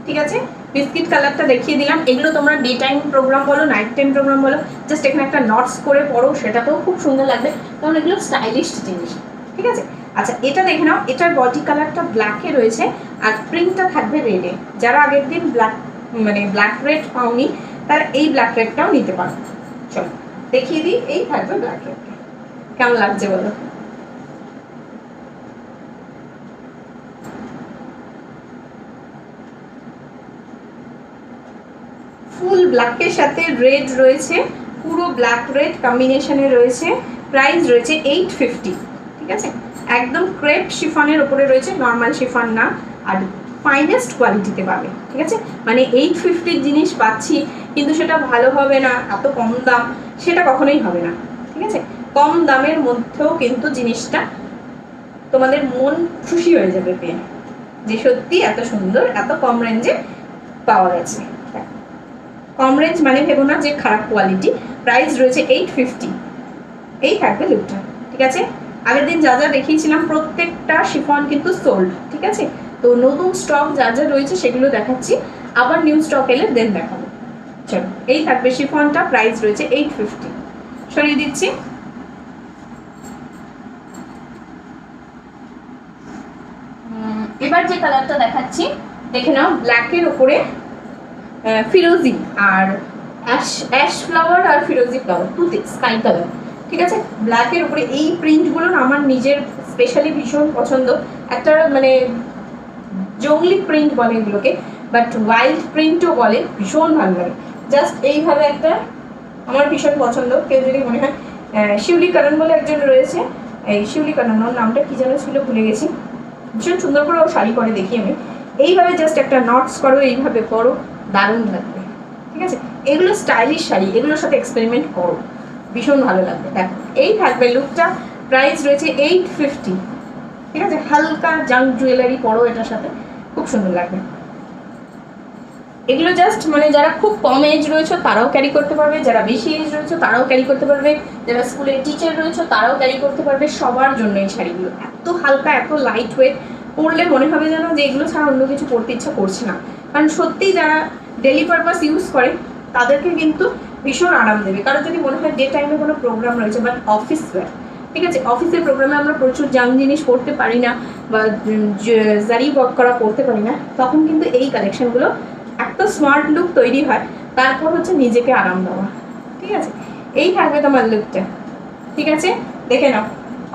ঠিক আছে? বিস্কিট কালারটা দেখিয়ে দিলাম। এগুলো তোমরা ডে টাইম প্রোগ্রাম বলো, নাইট টাইম প্রোগ্রাম বলো, জাস্ট এখানে একটা নটস করে পরো, সেটাতেও খুব সুন্দর লাগবে, কারণ এগুলো স্টাইলিশ জিনিস, ঠিক আছে? আচ্ছা, এটা দেখে নাও, এটার বডি কালারটা ব্ল্যাকে রয়েছে, আর প্রিন্টটা থাকবে রেডে। যারা আগের দিন ব্ল্যাক রেড পাওনি, তারা এই ব্ল্যাক রেডটাও নিতে পারো। চলো দেখিয়ে দিই, এই থাকবে ব্ল্যাক রেডটা, কেমন লাগছে বলো? ফুল ব্ল্যাকের সাথে রেড রয়েছে, পুরো ব্ল্যাক রেড কম্বিনেশনে রয়েছে। প্রাইস রয়েছে 850। ঠিক আছে, একদম ক্রেপ শিফনের উপরে রয়েছে, নর্মাল শিফন না, আর ফাইনেস্ট কোয়ালিটিতে পাবে। ঠিক আছে, মানে 850 জিনিস পাচ্ছি কিন্তু সেটা ভালো হবে না, এত কম দাম, সেটা কখনোই হবে না। ঠিক আছে, কম দামের মধ্যেও কিন্তু জিনিসটা তোমাদের মন খুশি হয়ে যাবে পেয়ে, যে সত্যি এত সুন্দর, এত কম রেঞ্জে পাওয়া গেছে। কম রেঞ্জ মানে ভেবো না যে খারাপ কোয়ালিটি। প্রাইস রয়েছে 850। এই থাকবে লুকটা। ঠিক আছে, আগের দিন যা যা দেখিয়েছিলাম প্রত্যেকটা শিফন কিন্তু সোল্ড। ঠিক আছে, তো নতুন স্টক যা যা রয়েছে সেগুলো দেখাচ্ছি, আবার নিউ স্টক এলে দেন দেখাবো। চলো, এই থাকবে শিফনটা, প্রাইস রয়েছে 850। সরিয়ে দিচ্ছি। এবার যে কালারটা দেখাচ্ছি দেখে নাও, ব্ল্যাকের উপরে ফিরোজি আর অ্যাশ ফ্লাওয়ার আর ফিরোজি ফ্লাওয়ার, টুতে স্কাই কালার। ঠিক আছে, ব্ল্যাকের উপরে এই প্রিন্টগুলো আমার নিজের স্পেশালি ভীষণ পছন্দ। একটা মানে জংলি প্রিন্ট বলে এগুলোকে, বাট ওয়াইল্ড প্রিন্টও বলে, ভীষণ ভালো লাগে। জাস্ট এইভাবে একটা আমার ভীষণ পছন্দ। কেউ যদি মনে হয়, শিউলি কানন বলে একজন রয়েছে, এই শিউলি কানন, ওর নামটা কি যেন ছিল ভুলে গেছি, ভীষণ সুন্দর করে ও শাড়ি করে দেখি আমি। এইভাবে জাস্ট একটা নটস করো, এইভাবে করো, দারুণ লাগবে। ঠিক আছে, এগুলো স্টাইলিশ শাড়ি, এগুলোর সাথে এক্সপেরিমেন্ট করো, ভীষণ ভালো লাগবে। দেখো, এই থাকবে লুকটা, প্রাইস রয়েছে 850। ঠিক আছে, হালকা জাঙ্ক জুয়েলারি পরো এটার সাথে, খুব সুন্দর লাগবে। এগুলো জাস্ট মানে যারা খুব কম এজ রয়েছে তারাও ক্যারি করতে পারবে, যারা বেশি এজ রয়েছে তারাও ক্যারি করতে পারবে, যারা স্কুলের টিচার রয়েছে তারাও ক্যারি করতে পারবে, সবার জন্য এই শাড়িগুলো। এত হালকা, এত লাইট ওয়েট, পরলে মনে হবে যেন যে এগুলো ছাড়া অন্য কিছু পরতে ইচ্ছা করছে না। কারণ সত্যিই যারা ডেলি পারপাস ইউজ করে তাদেরকে কিন্তু ভীষণ আরাম দেবে। কারণ যদি মনে হয় ডে টাইমে কোনো প্রোগ্রাম রয়েছে, বাট অফিস ওয়্যার, ঠিক আছে, অফিসের প্রোগ্রামে আমরা প্রচুর জাং জিনিস পরতে পারি না, বা জারি ওয়ার্ক করা পরতে পারি না, তখন কিন্তু এই কালেকশনগুলো একটা স্মার্ট লুক তৈরি হয়। তারপর হচ্ছে নিজেকে আরাম দেওয়া। ঠিক আছে, এই থাকবে তোমার লুকটা। ঠিক আছে, দেখে নাও,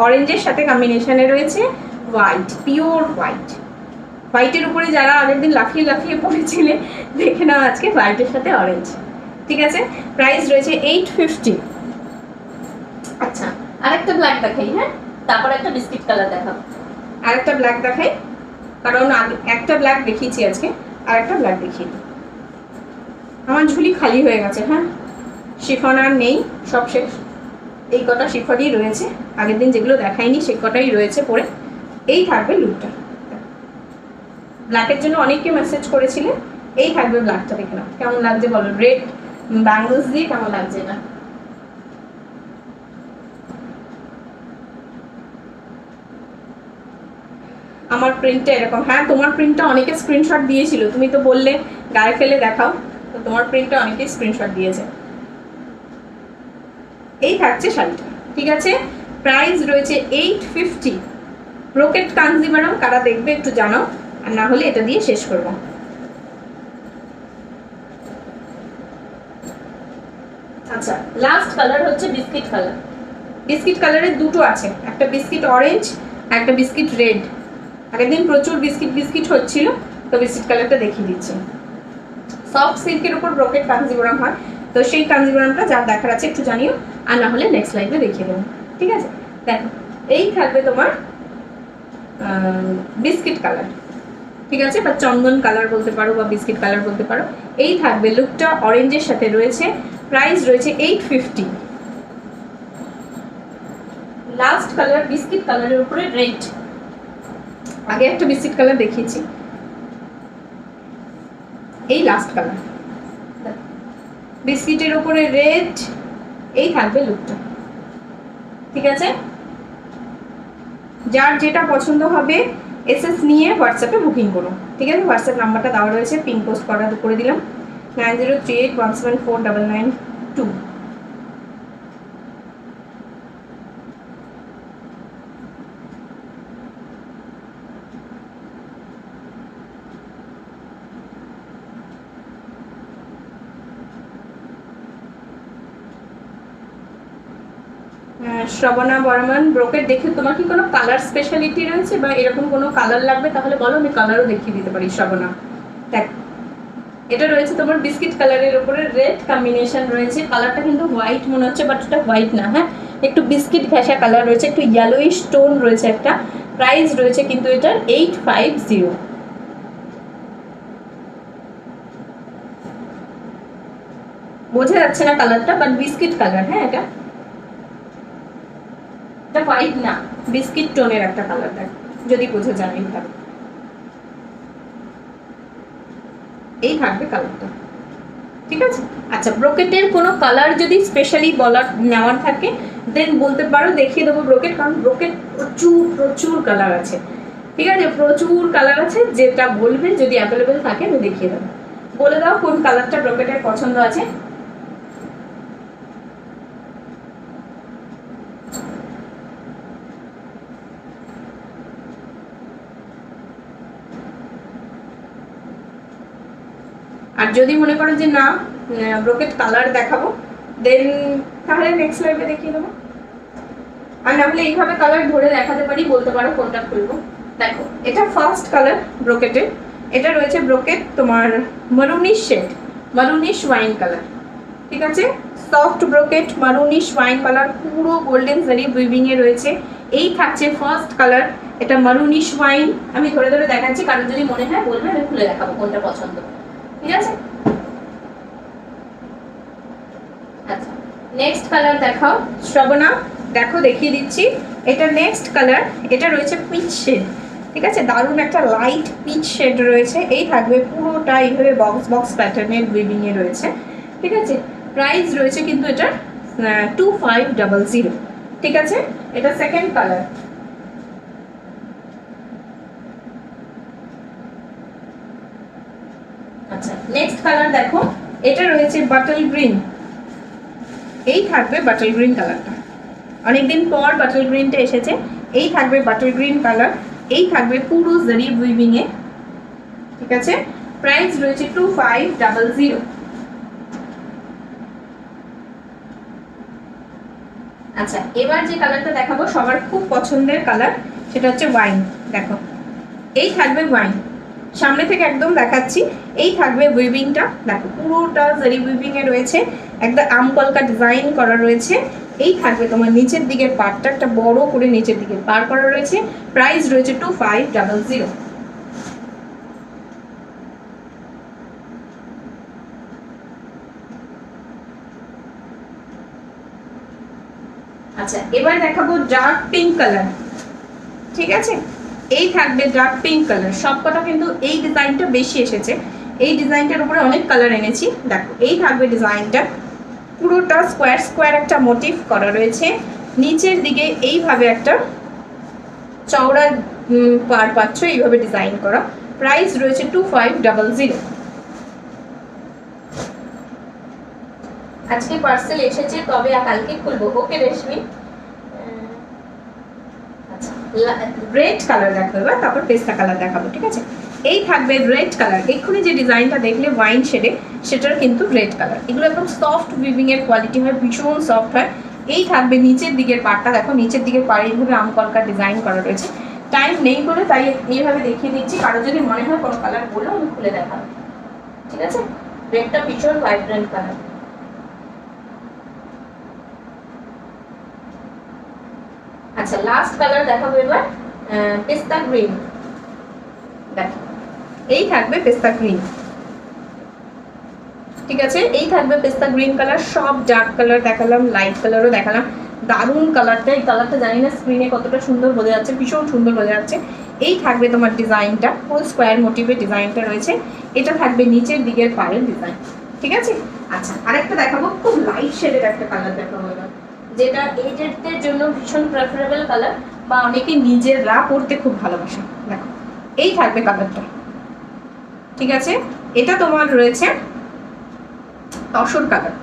অরেঞ্জের সাথে কম্বিনেশনে রয়েছে হোয়াইট, পিওর হোয়াইট। হোয়াইটের উপরে যারা আগের দিন লাফিয়ে লাফিয়ে পড়েছিলে, দেখে নাও আজকে হোয়াইটের সাথে অরেঞ্জ। ঠিক আছে, প্রাইস রয়েছে 850। আচ্ছা, আরেকটা ব্ল্যাক দেখাই, হ্যাঁ, তারপর একটা বিস্কিট কালার দেখাবো। আরেকটা ব্ল্যাক দেখাই, কারণ একটা ব্ল্যাক দেখিয়েছি আজকে, আর একটা ব্ল্যাক দেখিয়ে দিই। আমার ঝুলি খালি হয়ে গেছে, হ্যাঁ, শিফন আর নেই, সব শেষ। এই কটা শিফনই রয়েছে, আগের দিন যেগুলো দেখাইনি সে কটাই রয়েছে পরে। এই থাকবে লুকটা। ব্ল্যাকের জন্য অনেককে মেসেজ করেছিলেন, এই থাকবে ব্ল্যাকটা। দেখে নাও কেমন লাগছে বলো, রেড ব্যাঙ্গলস দিয়ে কেমন লাগছে এটা। আমার প্রিন্টটা এরকম, হ্যাঁ, তোমার প্রিন্টটা অনেকে স্ক্রিনশট দিয়েছিল, তুমি তো বললে গায়ে ফেলে দেখাও, তো তোমার প্রিন্টটা অনেকেই স্ক্রিনশট দিয়েছে। এই থাকছে শাড়িটা। ঠিক আছে, প্রাইস রয়েছে 850। ব্রোকেট কাঞ্জিভারাম কারা দেখবে একটু জানাও, আর না হলে এটা দিয়ে শেষ করব। আচ্ছা, লাস্ট কালার হচ্ছে বিস্কিট কালার। বিস্কিট কালারের দুটো আছে, একটা বিস্কিট অরেঞ্জ, একটা বিস্কিট রেড। আগের দিন প্রচুর বিস্কিট বিস্কিট হচ্ছিল, তো বিস্কিট কালারটা দেখিয়ে দিচ্ছি। সফট সিল্কের উপর ব্রোকেট কাঞ্জিভারাম হয়, তো সেই কাঞ্জিভারামটা যার দেখার আছে একটু জানিও, আর না হলে নেক্সট লাইভে দেখিয়ে দেবো। ঠিক আছে, দেখো, এই থাকবে তোমার বিস্কিট কালার। ঠিক আছে, বা চন্দন কালার বলতে পারো, বা বিস্কিট কালার বলতে পারো। এই থাকবে লুকটা, অরেঞ্জের সাথে রয়েছে, প্রাইস রয়েছে 850। লাস্ট কালার বিস্কিট কালারের উপরে রেড। আগে একটা বিস্কিট কালার দেখিয়েছি, এই লাস্ট কালার, বিস্কিটের উপরে রেড। এই থাকবে লুকটা। ঠিক আছে, যার যেটা পছন্দ হবে এসএস নিয়ে হোয়াটসঅ্যাপে বুকিং করুন। ঠিক আছে, হোয়াটসঅ্যাপ নাম্বারটা দেওয়া রয়েছে, পিন পোস্ট করে দিলাম 9038174992। শ্রবণা বর্মন, ব্রোকেট দেখে তোমার কি কোনো কালার স্পেশালিটি রয়েছে, বা এরকম কোনো কালার লাগবে তাহলে বলো, আমি কালারও দেখিয়ে দিতে পারি। শ্রবণা, দেখ, এটা রয়েছে তোমার বিস্কিট কালারের উপরে রেড কম্বিনেশন রয়েছে, কালারটা কিন্তু হোয়াইট মনে হচ্ছে বাট এটা হোয়াইট না, হ্যাঁ একটু বিস্কিট ঘেঁষা কালার রয়েছে, একটু ইয়েলোইশ টোন রয়েছে একটা। প্রাইস রয়েছে কিন্তু এটার 850। বোঝা যাচ্ছে না কালারটা, বাট বিস্কিট কালার, হ্যাঁ এটা হোয়াইট না, বিস্কিট টোনের একটা কালার দেখ, যদি বোঝা যায় এইভাবে। এই থাকবে কালারটা, ঠিক আছে। আচ্ছা, ব্রোকেটের কোনো কালার যদি স্পেশালি বলার নেওয়ার থাকে দেন বলতে পারো, দেখিয়ে দেবো ব্রোকেট, কারণ ব্রোকেট প্রচুর প্রচুর কালার আছে, ঠিক আছে, প্রচুর কালার আছে, যেটা বলবে যদি অ্যাভেলেবেল থাকে আমি দেখিয়ে দেবো। বলে দাও কোন কালারটা ব্রোকেটের পছন্দ আছে। আর যদি মনে করো যে না ব্রোকেট কালার দেখাবো দেন তাহলে নেক্সট লাইভে দেখিয়ে দেবো। আর না হলে এইভাবে কালার ধরে দেখাতে পারি, বলতে পারো কোনটা খুলবো। দেখো এটা ফার্স্ট কালার ব্রোকেটের, এটা রয়েছে ব্রোকেট তোমার মারুনিশ শেড, মারুনিশ ওয়াইন কালার, ঠিক আছে, সফট ব্রোকেট মারুনিশ ওয়াইন কালার, পুরো গোল্ডেন জারি উইভিং এ রয়েছে। এই থাকছে ফার্স্ট কালার, এটা মারুনিশ ওয়াইন, আমি ধরে ধরে দেখাচ্ছি, কারণ যদি মনে হয় বলবে আমি খুলে দেখাবো কোনটা পছন্দ, ঠিক আছে। আচ্ছা নেক্সট কালার দেখাও শ্রবণা, দেখো দেখিয়ে দিচ্ছি, এটা নেক্সট কালার, এটা রয়েছে পিচ শেড, ঠিক আছে, দারুণ একটা লাইট পিচ শেড রয়েছে। এই থাকবে পুরোটা এইভাবে বক্স বক্স প্যাটার্নের উইভিং এ রয়েছে, ঠিক আছে। প্রাইস রয়েছে কিন্তু এটা 2500, ঠিক আছে। এটা সেকেন্ড কালার। আচ্ছা নেক্সট কালার দেখো, এটা রয়েছে বাটল গ্রিন, এই থাকবে বাটল গ্রিন কালারটা, অনেকদিন পর বাটল গ্রিনটা এসেছে। এই থাকবে বাটল গ্রিন কালার, এই থাকবে পুরো জারি উইভিং এ, ঠিক আছে। প্রাইস রয়েছে 2500। আচ্ছা এবার যে কালারটা দেখাবো সবার খুব পছন্দের কালার, সেটা হচ্ছে ওয়াইন। দেখো এই থাকবে ওয়াইন, সামনে থেকে একদম দেখাচ্ছি, এই থাকবে উইভিংটা, দেখো পুরোটা জারি উইভিং এ রয়েছে, একটা আমকলকা ডিজাইন করা রয়েছে। এই থাকবে তোমার নিচের দিকের পার্টটা, একটা বড় করে নিচের দিকে পার করা রয়েছে। প্রাইস রয়েছে 2500। আচ্ছা এবার দেখাবো ডার্ক পিঙ্ক কালার, ঠিক আছে। এই থাকবে ডার্ক পিঙ্ক কালার, সবকটা কিন্তু এই ডিজাইনটা বেশি এসেছে, এই ডিজাইনটার উপরে অনেক কালার এনেছি। দেখো এই থাকবে ডিজাইনটা, পুরোটা স্কোয়ার স্কোয়ার একটা মোটিভ করা রয়েছে, নিচের দিকে এইভাবে একটা চওড়া পার পাচ্ছ, এইভাবে ডিজাইন করা। প্রাইস রয়েছে 2500। আজকে পার্সেল এসেছে, তবে কালকে খুলবো, ওকে রেশমি। আচ্ছা রেড কালার দেখো এবার, তারপর পেস্তা কালার দেখাবো, ঠিক আছে। এই থাকবে রেড কালার, এক্ষুনি যে ডিজাইনটা দেখলে ওয়াইন শেডে, সেটার কিন্তু রেড কালার। এগুলো একদম সফট উইভিং এর কোয়ালিটি হয়, ভীষণ সফট হয়। এই থাকবে নিচের দিকের পার্টটা, দেখো নিচের দিকের পাড়ে এইভাবে আমকলকার ডিজাইন করা রয়েছে। টাইম নেই বলে তাই এইভাবে দেখিয়ে দিচ্ছি, কারো যদি মনে হয় কোনো কালার বললো আমি খুলে দেখাবো, ঠিক আছে। রেডটা ভীষণ ভাইব্রেন্ট কালার। আচ্ছা লাস্ট কালার দেখাবো এবার, পেস্তা গ্রিন। দেখো এই থাকবে পেস্তা গ্রিন, ঠিক আছে। এই থাকবে পেস্তা গ্রিন কালার, সব ডার্ক কালার দেখালাম, লাইট কালারও দেখালাম, দারুণ কালারটা। এই কালারটা জানি না স্ক্রিনে কতটা সুন্দর বোঝা যাচ্ছে, ভীষণ সুন্দর বোঝা যাচ্ছে। এই থাকবে তোমার ডিজাইনটা, ফুল স্কোয়ার মোটিভের ডিজাইনটা রয়েছে, এটা থাকবে নিচের দিকের পাড়ের ডিজাইন, ঠিক আছে। আচ্ছা আরেকটা দেখাবো, খুব লাইট শেডের একটা কালার দেখাবো এবার, যেটা এজেডদের জন্য ভীষণ প্রেফারেবল কালার, বা অনেকে নিজেরা পরতে খুব ভালোবাসে। দেখো এই থাকবে কালারটা, ঠিক আছে। এটা তোমার রয়েছে তসর কালার,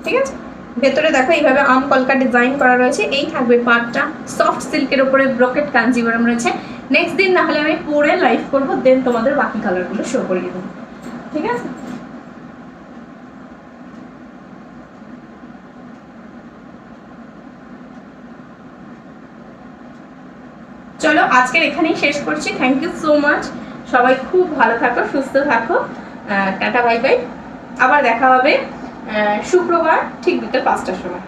ঠিক আছে। ভেতরে দেখো এইভাবে আম কলকা ডিজাইন করা রয়েছে। এই থাকবে পার্টটা, সফট সিল্কের উপরে ব্রোকেট কাঞ্জিভারাম রয়েছে। নেক্সট দিন না হলে আমি পরে লাইভ করবো, দেন তোমাদের বাকি কালারগুলো শো করিয়ে দেবো, ঠিক আছে। চলো আজকের এখানেই শেষ করছি। থ্যাংক ইউ সো মাচ, সবাই খুব ভালো থাকো, সুস্থ থাকো, টাটা বাই বাই, আবার দেখা হবে শুক্রবার ঠিক বিকেল 5টার সময়।